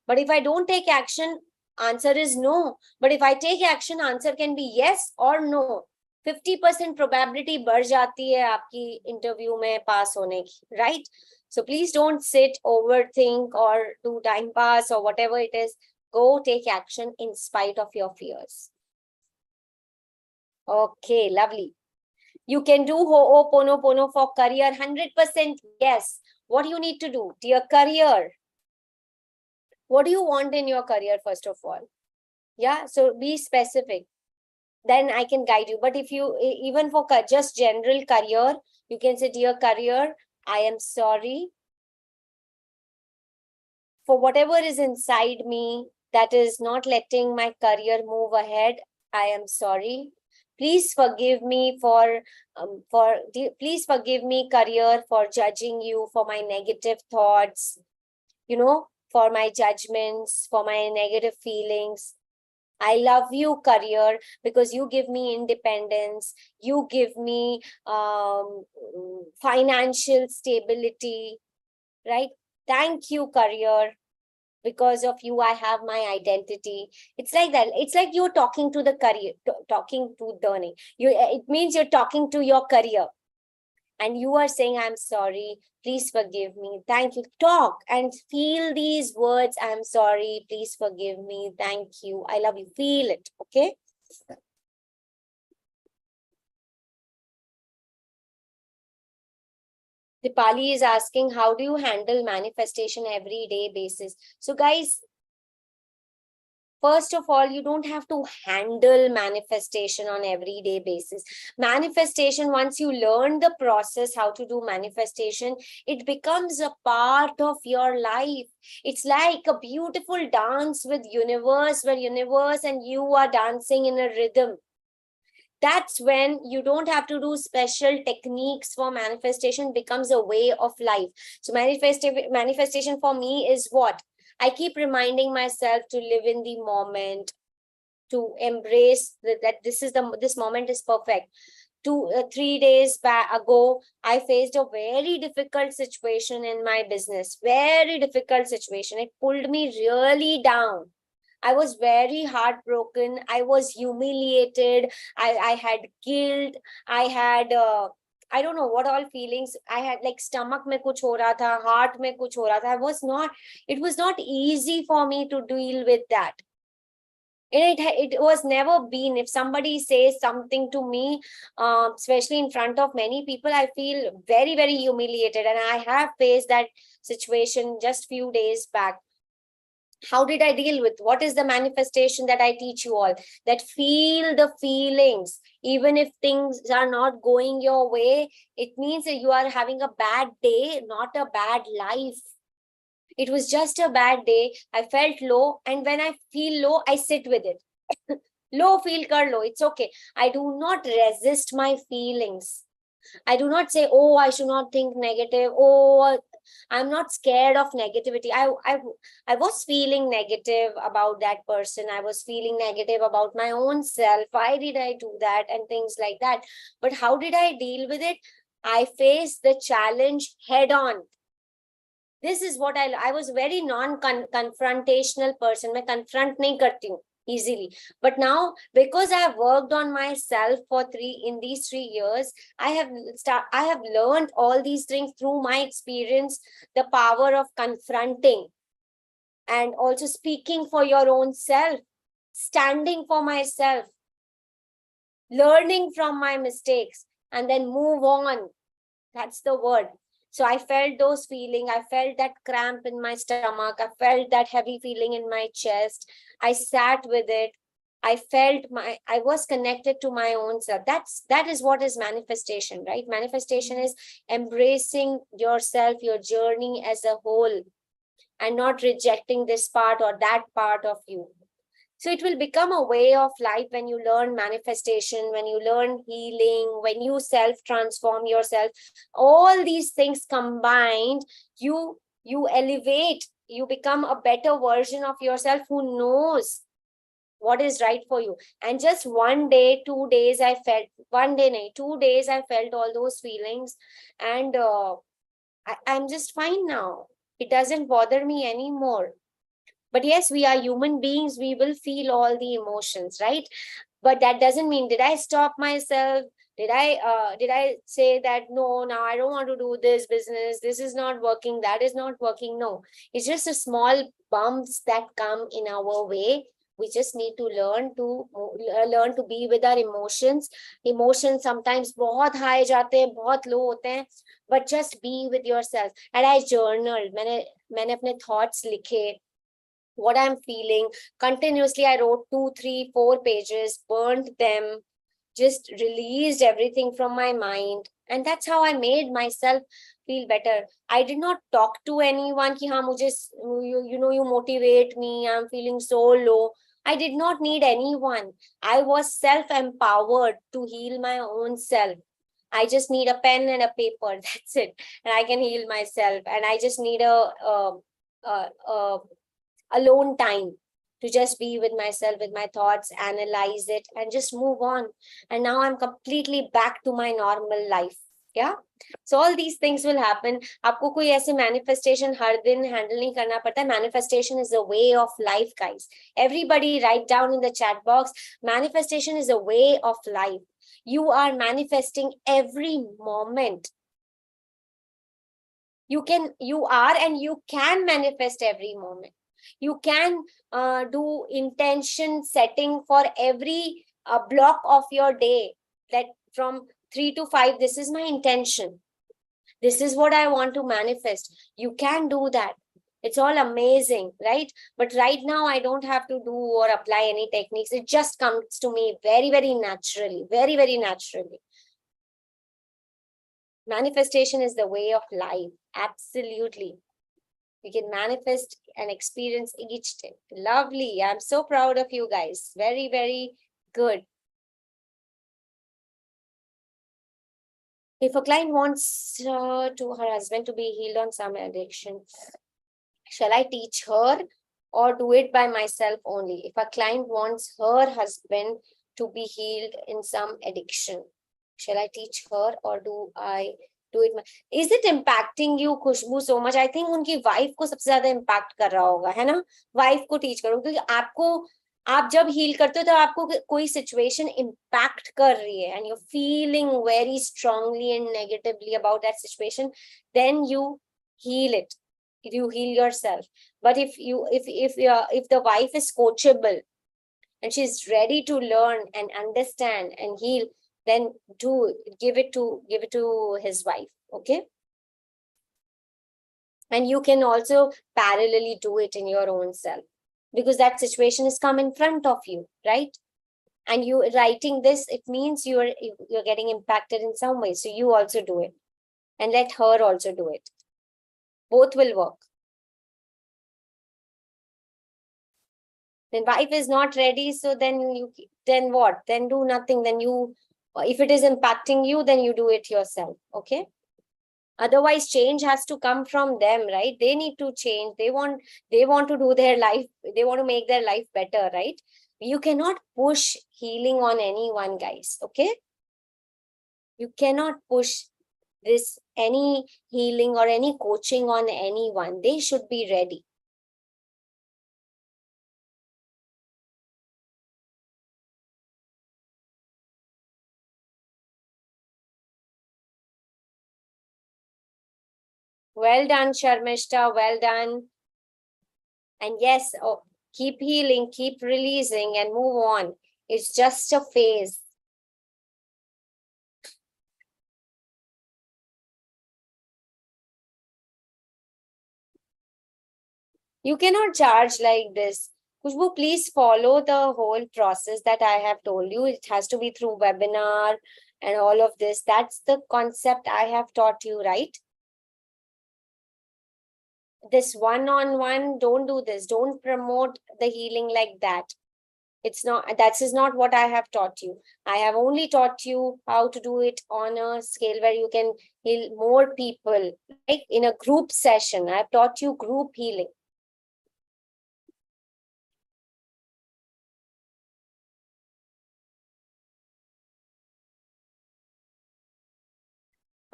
A: But if I don't take action, answer is no. But if I take action, answer can be yes or no. 50% probability बढ़ जाती है आपकी इंटरव्यू में पास होने की, right? So please don't sit, overthink, or do time pass or whatever it is. Go take action in spite of your fears. Okay, lovely. You can do Ho'oponopono for career, 100% yes. What do you need to do? Dear career, what do you want in your career, first of all? Yeah, so be specific. Then I can guide you. But if you, even for just general career, you can say, dear career, I am sorry for whatever is inside me that is not letting my career move ahead. I am sorry. Please forgive me please forgive me, career, for judging you, for my negative thoughts, for my judgments, for my negative feelings. I love you, career, because you give me independence. You give me financial stability, right? Thank you, career. Because of you, I have my identity. It's like that. It's like you're talking to the career, talking to Dhani. It means you're talking to your career. And you are saying, I'm sorry, please forgive me, thank you. Talk and feel these words. I'm sorry, please forgive me, thank you, I love you. Feel it, okay? Dipali is asking, how do you handle manifestation everyday basis? So guys, first of all, you don't have to handle manifestation on everyday basis. Manifestation, once you learn the process, how to do manifestation, it becomes a part of your life. It's like a beautiful dance with universe, where universe and you are dancing in a rhythm. That's when you don't have to do special techniques for manifestation, becomes a way of life. So manifestation for me is what? I keep reminding myself to live in the moment, to embrace that this moment is perfect, 3 days back ago, I faced a very difficult situation in my business. Very difficult situation. It pulled me really down. I was very heartbroken. I was humiliated. I had guilt. I had I don't know what all feelings. I had like stomach mein kuch ho raha tha, heart mein kuch ho raha tha. It was not easy for me to deal with that. It was never been. If somebody says something to me, especially in front of many people, I feel very, very humiliated. And I have faced that situation just few days back. How did I deal with? What is the manifestation that I teach you all? That feel the feelings. Even if things are not going your way, it means that you are having a bad day, not a bad life. It was just a bad day. I felt low. And when I feel low, I sit with it. Low, feel kar lo. It's okay. I do not resist my feelings. I do not say, oh, I should not think negative. Oh, I'm not scared of negativity. I was feeling negative about that person. I was feeling negative about my own self. Why did I do that? And things like that. But how did I deal with it? I faced the challenge head on. This is what I was very non-confrontational person. मैं confront नहीं करती हूँ easily. But now, because I have worked on myself in these 3 years, I have learned all these things through my experience, the power of confronting and also speaking for your own self, standing for myself, learning from my mistakes, and then move on. That's the word. So I felt those feelings. I felt that cramp in my stomach. I felt that heavy feeling in my chest. I sat with it. I was connected to my own self. That is what is manifestation, right? Manifestation is embracing yourself, your journey as a whole, and not rejecting this part or that part of you. So it will become a way of life when you learn manifestation, when you learn healing, when you self-transform yourself. All these things combined, you elevate, you become a better version of yourself who knows what is right for you. And just 1 day, 2 days, I felt, 1 day, nahi, 2 days, I felt all those feelings. And I'm just fine now. It doesn't bother me anymore. But yes, we are human beings. We will feel all the emotions, right? But that doesn't mean, did I stop myself? Did I say that, no, now I don't want to do this business. This is not working. That is not working. No, it's just a small bumps that come in our way. We just need to learn to be with our emotions. Emotions sometimes बहुत high जाते हैं, बहुत low होते हैं. But just be with yourself. And I journaled. मैंने अपने thoughts लिखे, what I'm feeling. Continuously, I wrote 2, 3, 4 pages, burned them, just released everything from my mind. And that's how I made myself feel better. I did not talk to anyone ki, you motivate me, I'm feeling so low. I did not need anyone. I was self-empowered to heal my own self. I just need a pen and a paper. That's it. And I can heal myself. And I just need a alone time to just be with myself, with my thoughts, analyze it, and just move on. And now I'm completely back to my normal life. Yeah. So all these things will happen. आपको कोई ऐसे manifestation हर दिन handle नहीं करना पड़ता. Manifestation is a way of life, guys. Everybody write down in the chat box. Manifestation is a way of life. You are manifesting every moment. You are and you can manifest every moment. You can do intention setting for every block of your day, that from 3 to 5, this is my intention. This is what I want to manifest. You can do that. It's all amazing, right? But right now, I don't have to do or apply any techniques. It just comes to me very, very naturally, very, very naturally. Manifestation is the way of life. Absolutely. You can manifest and experience each day. Lovely. I'm so proud of you guys. Very, very good. If a client wants her husband to be healed on some addiction, shall I teach her or do it by myself only? If a client wants her husband to be healed in some addiction, Shall I teach her or do I do it? Is it impacting you, Khushboo, so much? I think उनकी wife को सबसे ज्यादा impact कर रहा होगा, है ना? Wife को टीच करो, क्योंकि आपको, आप जब हील करते हो तो आपको कोई सिचुएशन इम्पैक्ट कर रही है and you feeling very strongly and negatively about that situation, then you heal it, you heal yourself. But if the wife is coachable and she's ready to learn and understand and heal, then do give it to his wife. Okay, and you can also parallelly do it in your own self, because that situation has come in front of you, right? And you writing this, it means you're getting impacted in some way, so you also do it and let her also do it. Both will work. Then wife is not ready, so then what? Then do nothing. Then you, if it is impacting you, then you do it yourself. Okay. Otherwise, change has to come from them, right? They need to change. They want to do their life. They want to make their life better, right? You cannot push healing on anyone, guys. Okay. You cannot push this any healing or any coaching on anyone. They should be ready. Well done, Sharmishta. Well done. And yes, oh, keep healing, keep releasing, and move on. It's just a phase. You cannot charge like this. Khushbu, please follow the whole process that I have told you. It has to be through webinar and all of this. That's the concept I have taught you, right? This one-on-one, don't do this. Don't promote the healing like that. It's not, that is not what I have taught you. I have only taught you how to do it on a scale where you can heal more people, like in a group session. I have taught you group healing.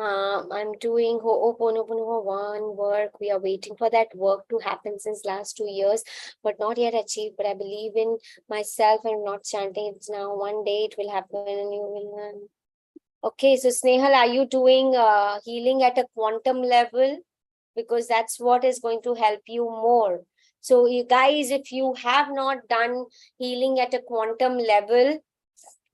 A: I'm doing Ho'oponopono one work. We are waiting for that work to happen since last 2 years, but not yet achieved. But I believe in myself and not chanting. It's now one day it will happen and you will learn. Okay, so Snehal, are you doing healing at a quantum level? Because that's what is going to help you more. So you guys, if you have not done healing at a quantum level,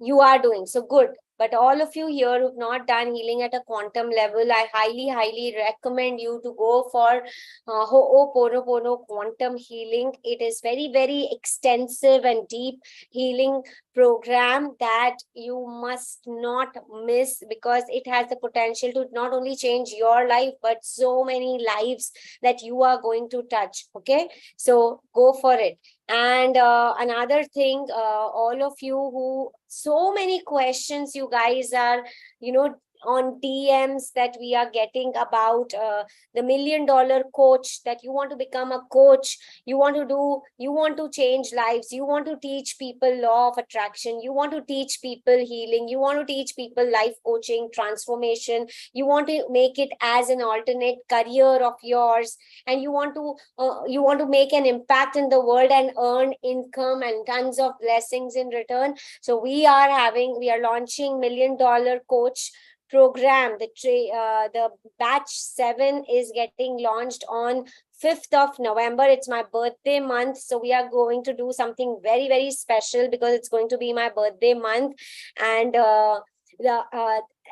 A: you are doing so good. But all of you here who've not done healing at a quantum level, I highly recommend you to go for Ho'oponopono quantum healing. It is very extensive and deep healing program that you must not miss, because it has the potential to not only change your life but so many lives that you are going to touch. Okay, so go for it. And another thing, all of you who, so many questions you guys are, on DMs that we are getting about the $1 million coach, that you want to become a coach, you want to change lives, you want to teach people law of attraction, you want to teach people healing, you want to teach people life coaching, transformation, you want to make it as an alternate career of yours, and you want to make an impact in the world and earn income and tons of blessings in return. So we are launching $1 million coach program. The batch 7 is getting launched on 5th of November. It's my birthday month, so we are going to do something very special, because it's going to be my birthday month. And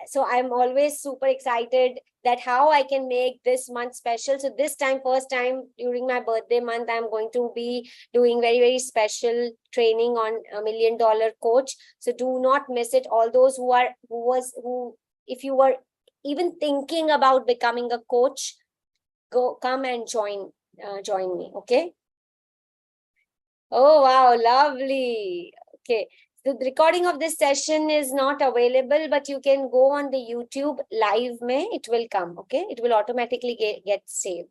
A: so I'm always super excited that how I can make this month special. So this time, first time during my birthday month, I'm going to be doing very special training on $1 million coach. So do not miss it. All those who if you were even thinking about becoming a coach, come and join me. Okay. Oh wow, lovely. Okay, so the recording of this session is not available, but you can go on the YouTube live mein, it will come. Okay, it will automatically get saved.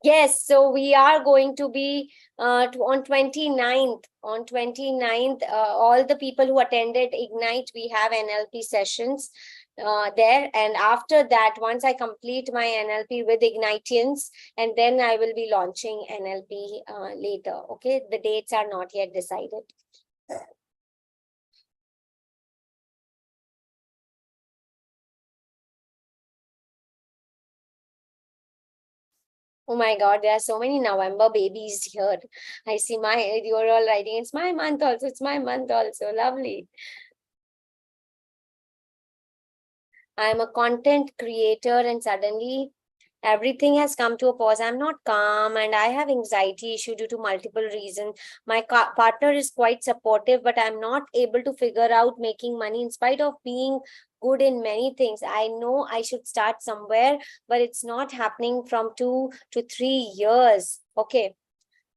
A: Yes, so we are going to be on 29th. On 29th, all the people who attended Ignite, we have NLP sessions there. And after that, once I complete my NLP with Ignitians, and then I will be launching NLP later. Okay, the dates are not yet decided. Oh my God, there are so many November babies here. I see you're all writing, it's my month also, it's my month also. Lovely. I'm a content creator and suddenly everything has come to a pause. I'm not calm and I have anxiety issue due to multiple reasons. My partner is quite supportive, but I'm not able to figure out making money in spite of being good in many things. I know I should start somewhere, but it's not happening from 2 to 3 years. Okay.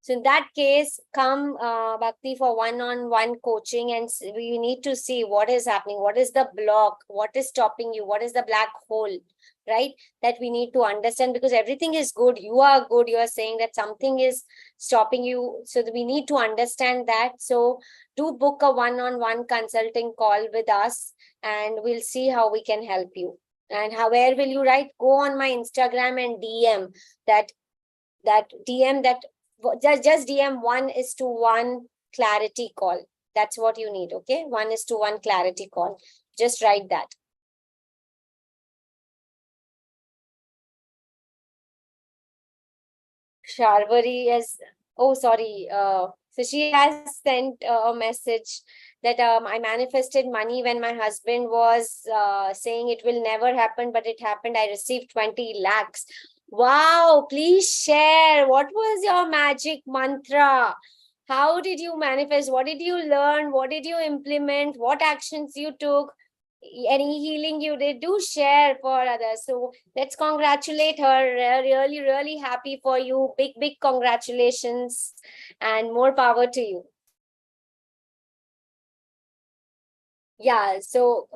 A: So in that case, come Bhakti for one-on-one coaching, and we need to see what is happening, what is the block, what is stopping you, what is the black hole, right? That we need to understand, because everything is good. You are good. You are saying that something is stopping you. So we need to understand that. So do book a one-on-one consulting call with us, and we'll see how we can help you. And where will you write? Go on my Instagram and DM that DM that just DM 1:1 clarity call. That's what you need. Okay, 1:1 clarity call. Just write that. Sharvari is, oh, sorry. So she has sent a message that I manifested money when my husband was saying it will never happen, but it happened. I received 20 lakhs. Wow, please share. What was your magic mantra? How did you manifest? What did you learn? What did you implement? What actions you took? Any healing you did? Do share for others. So let's congratulate her. Really, really happy for you. Big, big congratulations and more power to you. Yeah. So,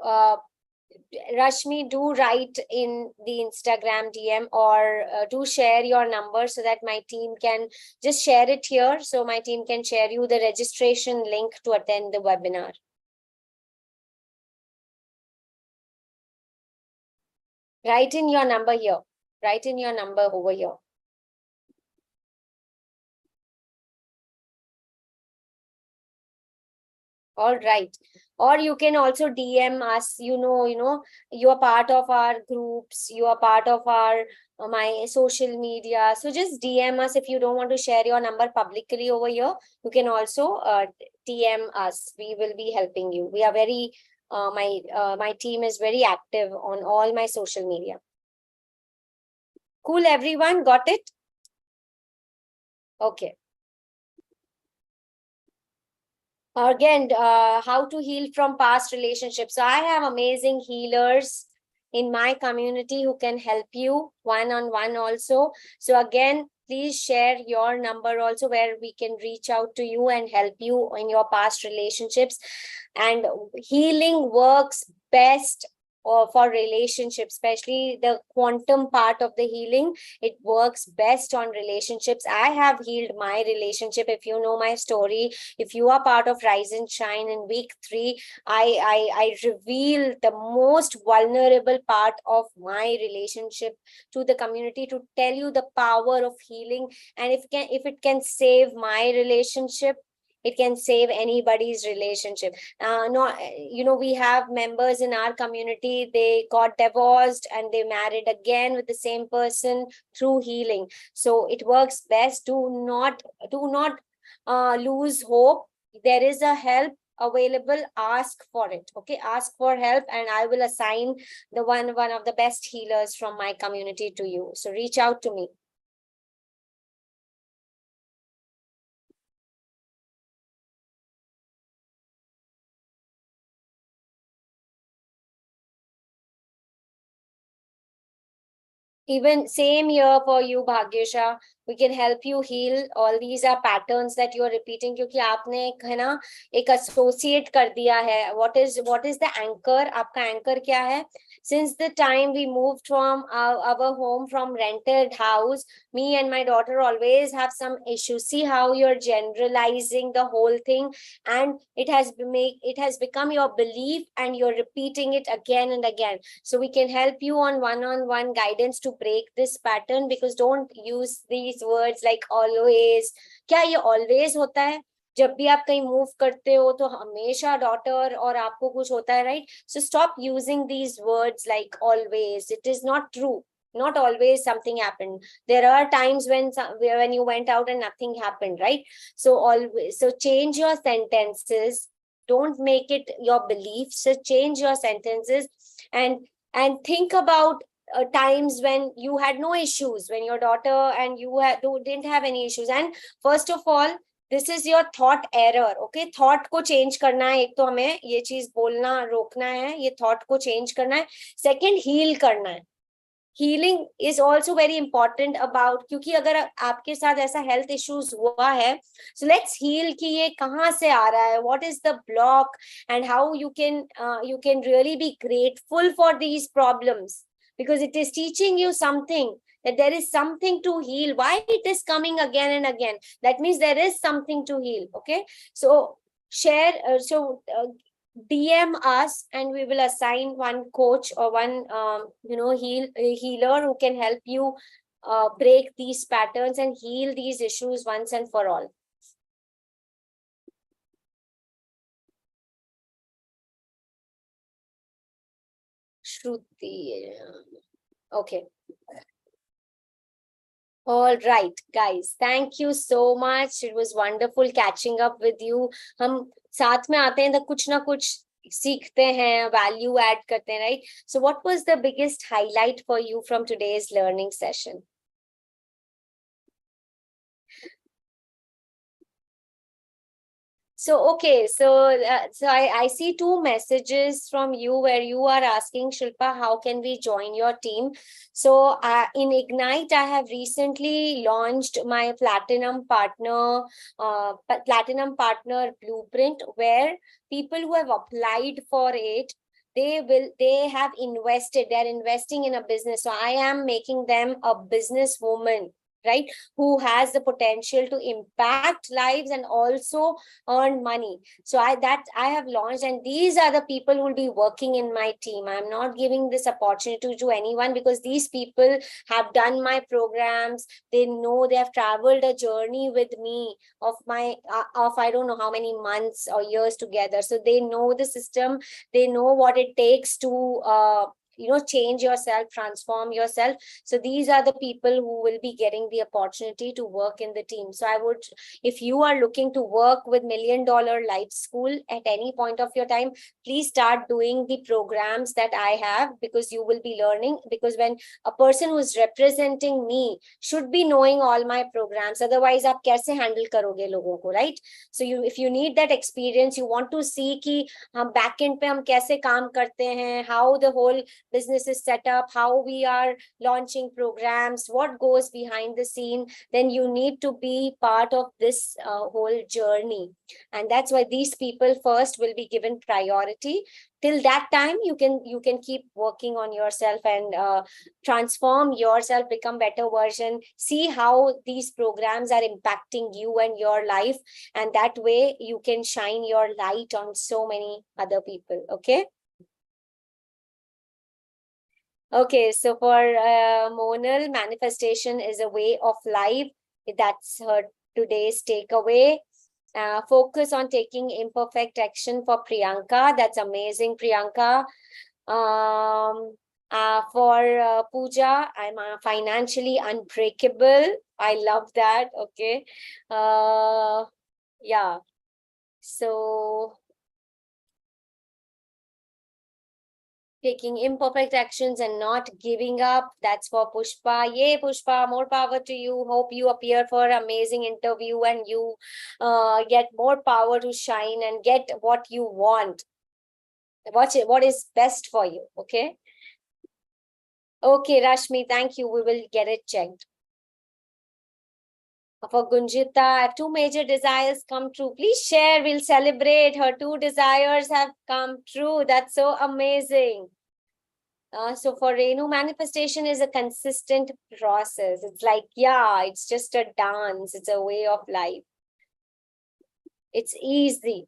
A: Rashmi, do write in the Instagram DM, or do share your number so that my team can just share it here. So my team can share you the registration link to attend the webinar. Write in your number here. Write in your number over here. All right. Or you can also DM us, you are part of our groups, you are part of our my social media. So just DM us if you don't want to share your number publicly over here. You can also DM us. We will be helping you. We are very my team is very active on all my social media. Cool, everyone. Got it? Okay. Again, how to heal from past relationships. So I have amazing healers in my community who can help you one-on-one also. So again, please share your number also, where we can reach out to you and help you in your past relationships. And healing works best for relationships, especially the quantum part of the healing. It works best on relationships. I have healed my relationship. If you know my story, if you are part of Rise and Shine in week 3, I reveal the most vulnerable part of my relationship to the community, to tell you the power of healing. And if it can save my relationship, it can save anybody's relationship. No, we have members in our community, they got divorced and they married again with the same person through healing. So it works best. Do not lose hope. There is a help available. Ask for it. Okay, ask for help, and I will assign the one of the best healers from my community to you. So reach out to me. Even same year for you, Bhagyasha. We can help you heal. All these are patterns that you are repeating क्योंकि आपने है ना एक associate कर दिया है. What is the anchor? आपका anchor क्या है? Since the time we moved from our home from rented house, me and my daughter always have some issues. See how you're generalizing the whole thing, and it has become your belief, and you're repeating it again and again. So we can help you on one-on-one guidance to break this pattern, because don't use these words like always. क्या ये always होता है? जब भी आप कहीं move करते हो तो हमेशा डॉटर और आपको कुछ होता है, right? So stop using these words like always. It is not true. Not always something happened. There are times when you went out and nothing happened, right? So always, so change your sentences. Don't make it your belief. So change your sentences, and think about times when you had no issues, when your daughter and you didn't have any issues. And first of all, this is your thought error. Okay, thought को change करना है. एक तो हमें ये चीज बोलना रोकना है, ये थॉट को चेंज करना है. सेकंड, हील करना है. Healing is also very important about, क्योंकि अगर आपके साथ ऐसा हेल्थ इश्यूज हुआ है, सो लेट्स हील कि ये कहाँ से आ रहा है, what is the block, and how you can really be grateful for these problems, because it is teaching you something, that there is something to heal. Why it is coming again and again? That means there is something to heal. Okay, so DM us, and we will assign one coach or one healer who can help you break these patterns and heal these issues once and for all. Shruti. Okay. All right, guys. Thank you so much. It was wonderful catching up with you. हम साथ में आते हैं तो कुछ ना कुछ सीखते हैं, वैल्यू ऐड करते हैं, right? So what was the biggest highlight for you from today's learning session? So, okay, so I see two messages from you where you are asking, Shilpa, how can we join your team? So in Ignite, I have recently launched my Platinum Partner Blueprint, where people who have applied for it, they have invested, they're investing in a business. So I am making them a businesswoman, right, who has the potential to impact lives and also earn money. So I have launched, and these are the people who will be working in my team. I'm not giving this opportunity to anyone, because these people have done my programs. They know, they have traveled a journey with me of I don't know how many months or years together. So they know the system, they know what it takes to change yourself, transform yourself. So these are the people who will be getting the opportunity to work in the team. So I would, if you are looking to work with $1 Million Life School at any point of your time, please start doing the programs that I have, because you will be learning. Because when a person who is representing me should be knowing all my programs, otherwise आप कैसे handle करोगे लोगों को, right? So if you need that experience, you want to see कि हम back end पे हम कैसे काम करते हैं, how the whole business is set up, how we are launching programs, what goes behind the scene, then you need to be part of this whole journey. And that's why these people first will be given priority. Till that time, you can keep working on yourself and transform yourself, become better version, see how these programs are impacting you and your life, and that way you can shine your light on so many other people. Okay. Okay, so for Monal, manifestation is a way of life. That's her today's takeaway. Focus on taking imperfect action for Priyanka. That's amazing, Priyanka. For Pooja, I'm financially unbreakable. I love that. Okay. Yeah. So taking imperfect actions and not giving up. That's for Pushpa. Yay, Pushpa, more power to you. Hope you appear for amazing interview and you get more power to shine and get what you want. What is best for you. Okay. Okay, Rashmi, thank you. We will get it checked. For Gunjita, I have 2 major desires come true. Please share. We'll celebrate. Her 2 desires have come true. That's so amazing. So for Renu, manifestation is a consistent process. It's like, yeah, it's just a dance. It's a way of life. It's easy.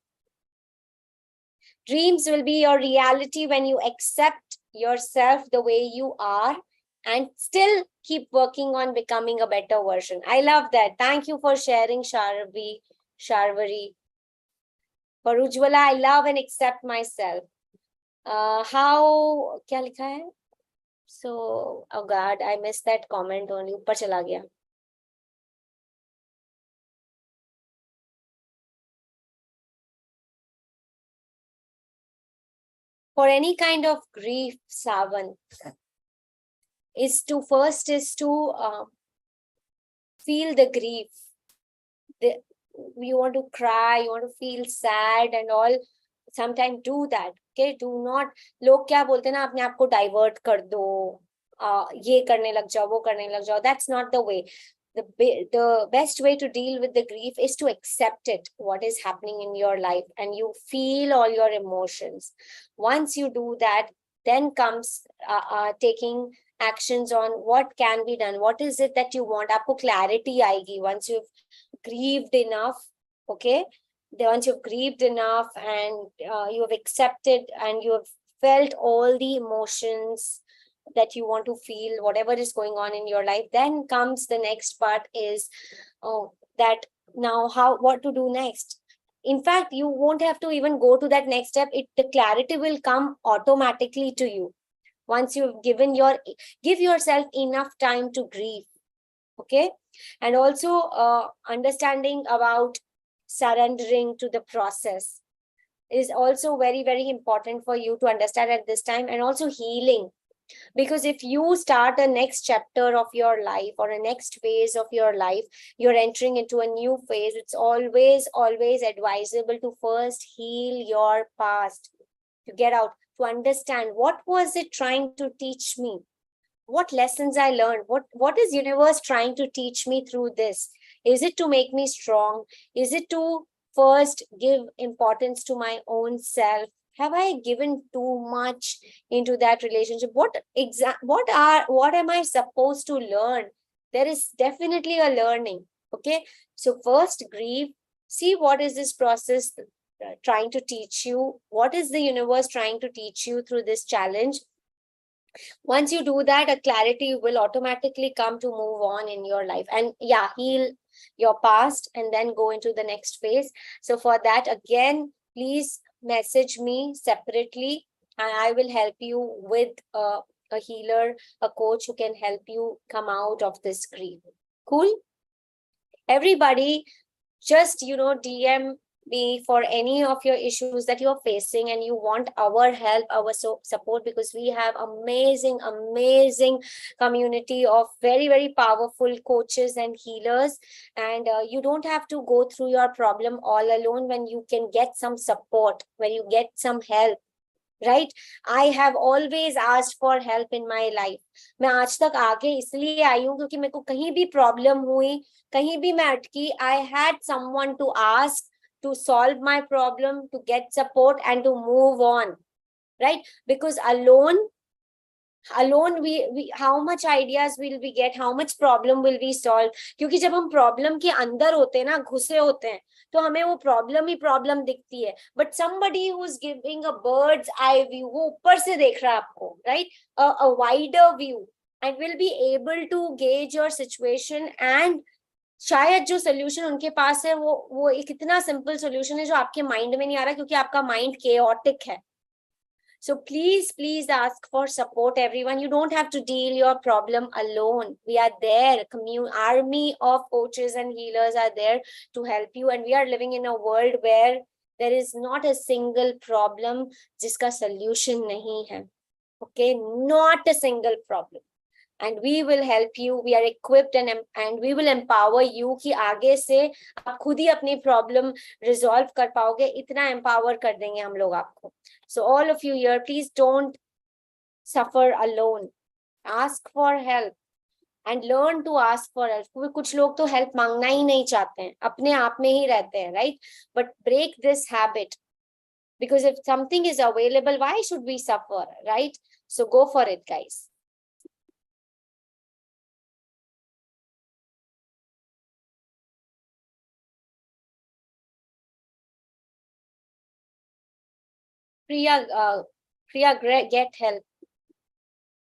A: Dreams will be your reality when you accept yourself the way you are and still keep working on becoming a better version. I love that. Thank you for sharing, Sharvari. For Ujjwala, I love and accept myself. How, क्या लिखा है? So, oh God, I missed that comment only. ऊपर चला गया. For any kind of grief, Savan, is to feel the grief. You want to cry, you want to feel sad and all. Sometimes do that. Okay, do not. लोग क्या बोलते हैं ना, अपने आप को divert कर दो, ये करने लग जाओ, वो करने लग जाओ. That's not the way. The best way to deal with the grief is to accept it, what is happening in your life, and you feel all your emotions. Once you do that, then comes taking actions on what can be done. What is it that you want? आपको clarity आएगी once you've grieved enough. Okay, once you've grieved enough and you have accepted and you have felt all the emotions that you want to feel, whatever is going on in your life, then comes the next part is that now what to do next. In fact, you won't have to even go to that next step. The clarity will come automatically to you once you've give yourself enough time to grieve. Okay, and also understanding about surrendering to the process is also very, very important for you to understand at this time, and also healing. Because if you start a next chapter of your life or a next phase of your life, you're entering into a new phase. It's always advisable to first heal your past, to get out, to understand what was it trying to teach me, what lessons I learned, what is universe trying to teach me through this. Is it to make me strong? Is it to first give importance to my own self? Have I given too much into that relationship? What am I supposed to learn? There is definitely a learning. Okay, so first grieve, see what is this process trying to teach you, what is the universe trying to teach you through this challenge. Once you do that, a clarity will automatically come to move on in your life, and yeah, heal your past and then go into the next phase. So for that, again, please message me separately and I will help you with a healer, a coach who can help you come out of this grief. Cool? Everybody, just DM me for any of your issues that you're facing and you want our help, our support, because we have amazing community of very, very powerful coaches and healers. And you don't have to go through your problem all alone when you can get some support, when you get some help. Right? I have always asked for help in my life. मैं आज तक आगे इसलिए आई हूँ क्योंकि मेरे को कहीं भी प्रॉब्लम हुई, कहीं भी मैं अटकी, I had someone to ask, to solve my problem, to get support and to move on. Right? Because alone we how much ideas will we get, how much problem will we solve. क्योंकि जब हम problem के अंदर होते हैं ना, घुसे होते हैं, तो हमें वो प्रॉब्लम ही प्रॉब्लम दिखती है. But somebody who is giving a bird's eye view, वो ऊपर से देख रहा है आपको, right? A wider view, and will be able to gauge your situation. And शायद जो सोल्यूशन उनके पास है वो एक इतना सिंपल सोल्यूशन है जो आपके माइंड में नहीं आ रहा, क्योंकि आपका माइंड केओटिक है. So please ask for support, everyone. You don't have to deal your problem alone. We are there. Army of coaches and healers are there to help you. And we are living in a world where there is not a single problem jiska solution nahi hai. Okay, not a single problem. And we will help you. We are equipped and we will empower you कि आगे से आप खुद ही अपनी problem resolve कर पाओगे. इतना empower कर देंगे हम लोग आपको. So all of you here, please don't suffer alone. Ask for help. And learn to ask for help. क्योंकि कुछ लोग तो हेल्प मांगना ही नहीं चाहते हैं, अपने आप में ही रहते हैं, right? But break this habit, because if something is available, why should we suffer, right? So go for it, guys. Priya, get help,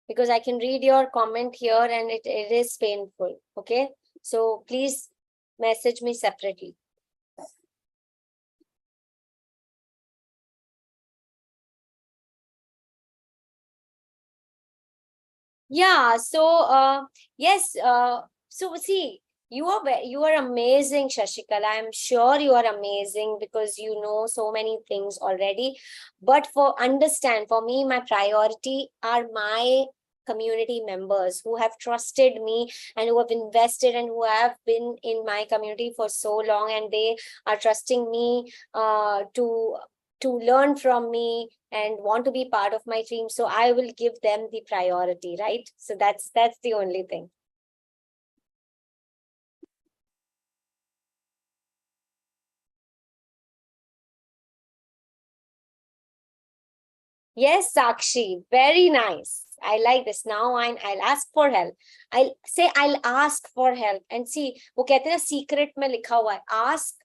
A: because I can read your comment here and it is painful. Okay, so please message me separately. Yeah, so yes, so see, you are amazing, Shashikala. I'm sure you are amazing because you know so many things already. But for me, my priority are my community members who have trusted me and who have invested and who have been in my community for so long, and they are trusting me to learn from me and want to be part of my team, so I will give them the priority, right? So that's the only thing. Yes, Sakshi, very nice. I like this. Now I'll ask for help. I'll say I'll ask for help. And see, वो कहते हैं secret में लिखा हुआ है, ask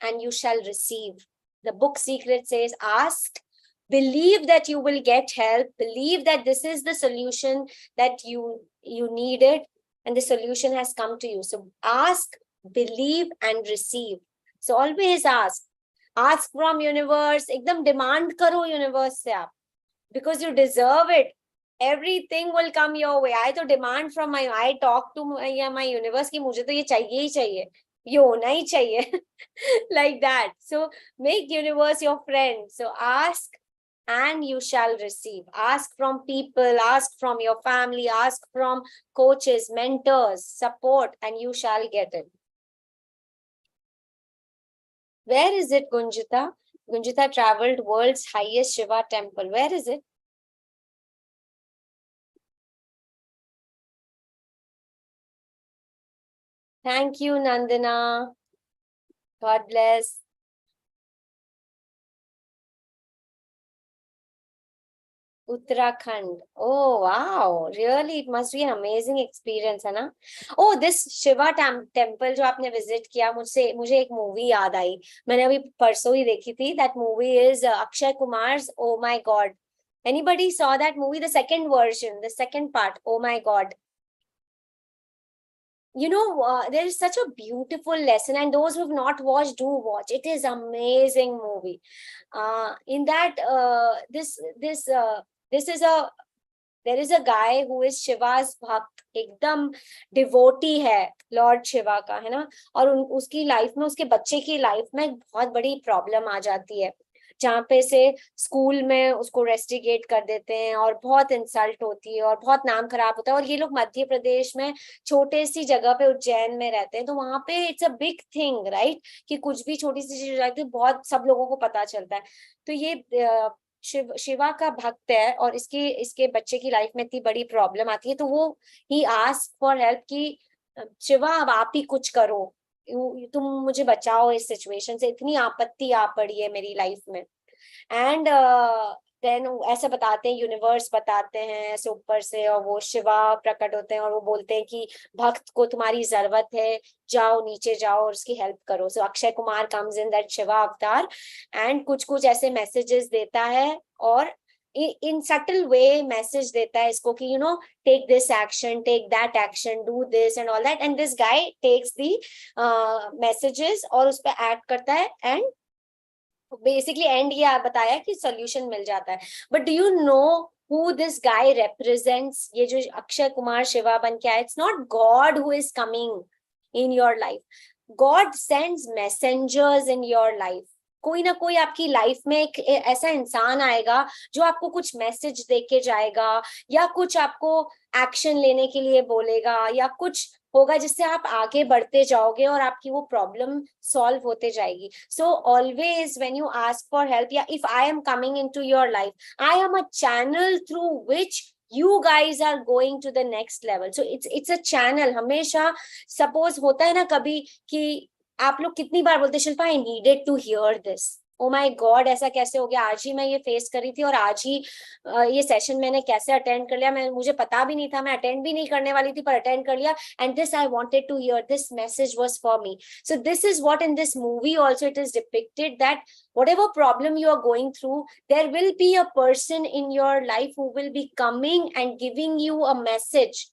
A: and you shall receive. The book secret says ask, believe that you will get help, believe that this is the solution that you needed, and the solution has come to you. So ask, believe, and receive. So always ask. Ask from universe. एकदम demand करो universe से आप, because you deserve it. Everything will come your way. I तो demand from I talk to my universe कि मुझे तो ये चाहिए ही चाहिए, ये होना ही चाहिए. Like that. So make universe your friend. So ask and you shall receive. Ask from people, ask from your family, ask from coaches, mentors, support, and you shall get it. Where is it, Gunjita? Gunjita traveled world's highest Shiva temple. Where is it? Thank you, Nandana. God bless. Uttarakhand. Oh, wow. Really, it must be an amazing experience, है ना? Oh, this Shiva temple जो आपने visit किया, मुझे एक movie याद आई. मैंने अभी परसों ही देखी थी. That movie is Akshay Kumar's Oh My God. Anybody saw that movie? The second version, the second part. Oh My God. There is such a beautiful lesson, and those who have not watched, do watch. It is amazing movie. In that, this is a there is a guy who is Shiva's भक्त, एकदम devotee है Lord Shiva का, है ना? और उसकी life में, उसके बच्चे की लाइफ में एक बहुत बड़ी प्रॉब्लम आ जाती है, जहाँ पे से स्कूल में उसको रेस्टिगेट कर देते हैं और बहुत इंसल्ट होती है और बहुत नाम खराब होता है. और ये लोग मध्य प्रदेश में छोटे सी जगह पे उज्जैन में रहते हैं, तो वहां पे it's a big thing, right? कि कुछ भी छोटी सी चीज हो जाती है, बहुत सब लोगों को पता चलता है. तो ये शिवा का भक्त है और इसके इसके बच्चे की लाइफ में इतनी बड़ी प्रॉब्लम आती है, तो वो ही आस्क फॉर हेल्प कि शिवा अब आप ही कुछ करो, तुम मुझे बचाओ, इस सिचुएशन से इतनी आपत्ति आ पड़ी है मेरी लाइफ में. एंड देन ऐसे बताते हैं, यूनिवर्स बताते हैं ऐसे ऊपर से, और वो शिवा प्रकट होते हैं और वो बोलते हैं कि भक्त को तुम्हारी जरूरत है, जाओ नीचे जाओ और उसकी हेल्प करो. So Akshay Kumar comes in that Shiva avatar and कुछ कुछ ऐसे मैसेजेस देता है, और इन सटल वे मैसेज देता है इसको कि take this action, take that action, do this and all that, and this guy takes the messages और उस पर एक्ट करता है, एंड बेसिकली एंड ये आप बताया कि सोल्यूशन मिल जाता है. But do you know who this guy represents? ये जो अक्षय कुमार शिवा बन के आया, it's not God who is coming in your life. God sends messengers in your life. कोई ना कोई आपकी लाइफ में एक ऐसा इंसान आएगा जो आपको कुछ मैसेज दे के जाएगा, या कुछ आपको एक्शन लेने के लिए बोलेगा, या कुछ होगा जिससे आप आगे बढ़ते जाओगे और आपकी वो प्रॉब्लम सॉल्व होते जाएगी. So always when you ask for help, या if I am coming into your life, I am a channel through which you guys are going to the next level. So it's a channel. हमेशा suppose होता है ना कभी कि आप लोग कितनी बार बोलते Shilpa I needed to hear this, oh my god ऐसा कैसे हो गया, आज ही मैं ये फेस करी थी और आज ही ये सेशन मैंने कैसे अटेंड कर लिया, मैं मुझे पता भी नहीं था, मैं अटेंड भी नहीं करने वाली थी पर अटेंड कर लिया, and this I wanted to hear, this message was for me. So this is what in this movie also it is depicted, that whatever problem you are going through, there will be a person in your life who will be coming and giving you a message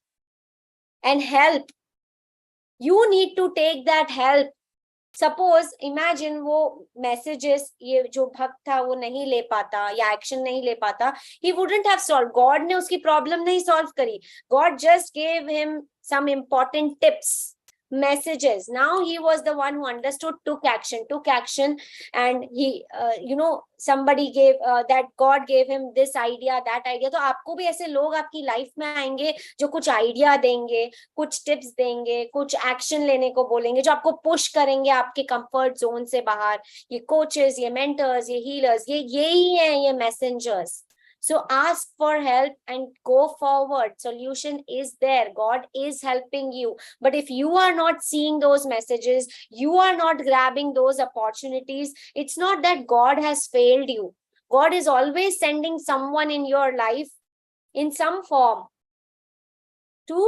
A: and help. You need to take that help. Suppose imagine वो messages ये जो भक्त था वो नहीं ले पाता या एक्शन नहीं ले पाता, he wouldn't have solve, God ने उसकी प्रॉब्लम नहीं सॉल्व करी, God just gave him some important tips, messages. Now he was the one who understood, took action, and he somebody gave that God gave him this idea, that idea. तो आपको भी ऐसे लोग आपकी life में आएंगे जो कुछ आइडिया देंगे, कुछ टिप्स देंगे, कुछ एक्शन लेने को बोलेंगे, जो आपको पुश करेंगे आपके कंफर्ट जोन से बाहर. ये कोचेस, ये मेंटर्स, ये हीलर्स, ये यही है, ये messengers. So ask for help and go forward. Solution is there. God is helping you. But if you are not seeing those messages, you are not grabbing those opportunities, it's not that God has failed you. God is always sending someone in your life in some form to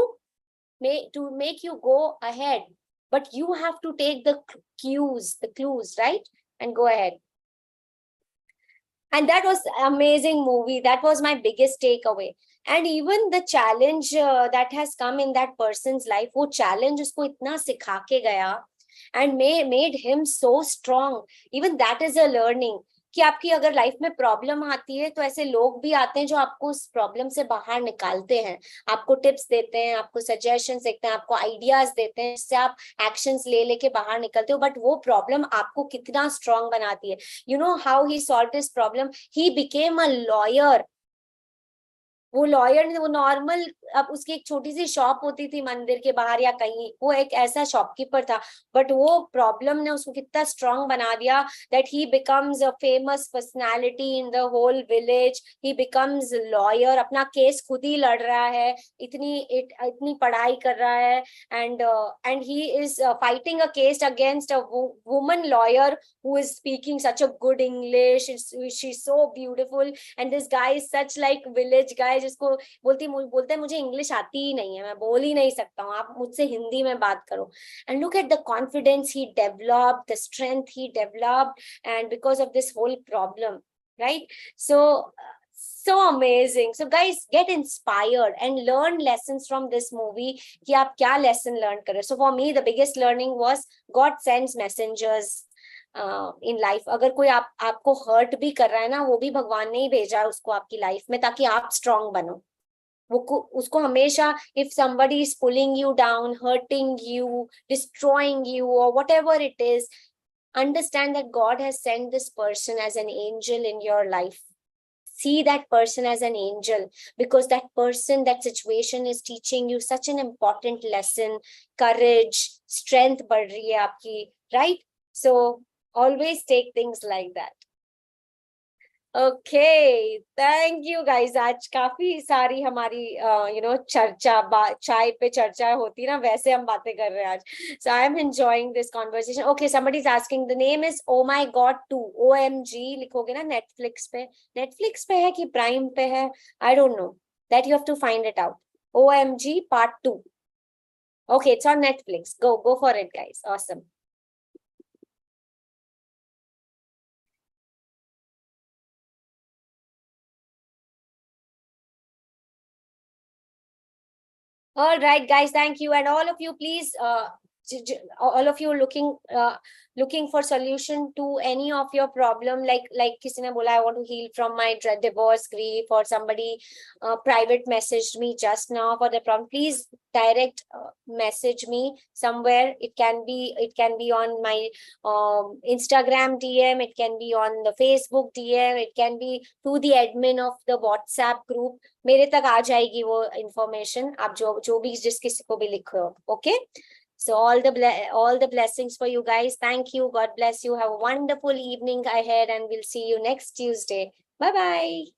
A: make you go ahead. But you have to take the clues, right? And go ahead. And that was amazing movie. That was my biggest takeaway. And even the challenge that has come in that person's life, वो challenge उसको इतना सिखा के गया and made him so strong. Even that is a learning कि आपकी अगर life में प्रॉब्लम आती है तो ऐसे लोग भी आते हैं जो आपको उस प्रॉब्लम से बाहर निकालते हैं, आपको टिप्स देते हैं, आपको सजेशंस देते हैं, आपको आइडियाज देते हैं, जिससे आप एक्शंस ले लेके बाहर निकलते हो. बट वो प्रॉब्लम आपको कितना स्ट्रांग बनाती है. You know how he solve this problem, he became a lawyer. वो लॉयर, वो नॉर्मल, अब उसकी एक छोटी सी शॉप होती थी मंदिर के बाहर या कहीं, वो एक ऐसा शॉपकीपर था, बट वो प्रॉब्लम ने उसको कितना स्ट्रांग बना दिया that he becomes a famous personality in the whole village. He becomes lawyer, अपना केस खुद ही लड़ रहा है, इतनी पढ़ाई कर रहा है, and he is fighting a case against a woman lawyer who is speaking such a good English. She's so beautiful, and this guy is such like village guy जिसको बोलते हैं मुझे इंग्लिश आती ही नहीं है, मैं बोल ही नहीं सकता हूँ, आप मुझसे हिंदी में बात करो. And look at the confidence he developed, the strength he developed, and because of this whole problem, right? So amazing. So guys, get inspired and learn lessons from this movie कि आप क्या lesson learn कर रहे. So for me the biggest learning was God sends messengers in life. अगर कोई आपको hurt भी कर रहा है ना, वो भी भगवान ने ही भेजा है उसको आपकी लाइफ में ताकि आप स्ट्रांग बनो. उसको हमेशा, if somebody is pulling you down, hurting you, destroying you, or whatever it is, understand that God has sent this person as an angel in your life. See that person as an angel, because that person, that situation is teaching you such an important lesson. Courage, strength बढ़ रही है आपकी, right? So always take things like that. Okay, thank you guys. आज काफी सारी हमारी चर्चा, चाय पे चर्चा होती ना, वैसे हम बातें कर रहे हैं आज. So I am enjoying this conversation. Okay, somebody is asking, the name is Oh My God 2. OMG लिखोगे ना Netflix पे है कि Prime पे है, I don't know. That you have to find it out. OMG Part 2. Okay, it's on Netflix. Go for it, guys. Awesome. All right, guys, thank you. And all of you, please, all of you looking for solution to any of your problem, like किसी ने बोला I want to heal from my divorce grief, or somebody private messaged me just now for the problem. Please direct message me somewhere. It can be on my Instagram DM, it can be on the Facebook DM, it can be to the admin of the WhatsApp group. मेरे तक आ जाएगी वो information, आप जो भी जिस किसी को भी लिखो. Okay, so all the blessings for you guys. Thank you. God bless you. Have a wonderful evening ahead, and we'll see you next Tuesday. Bye bye.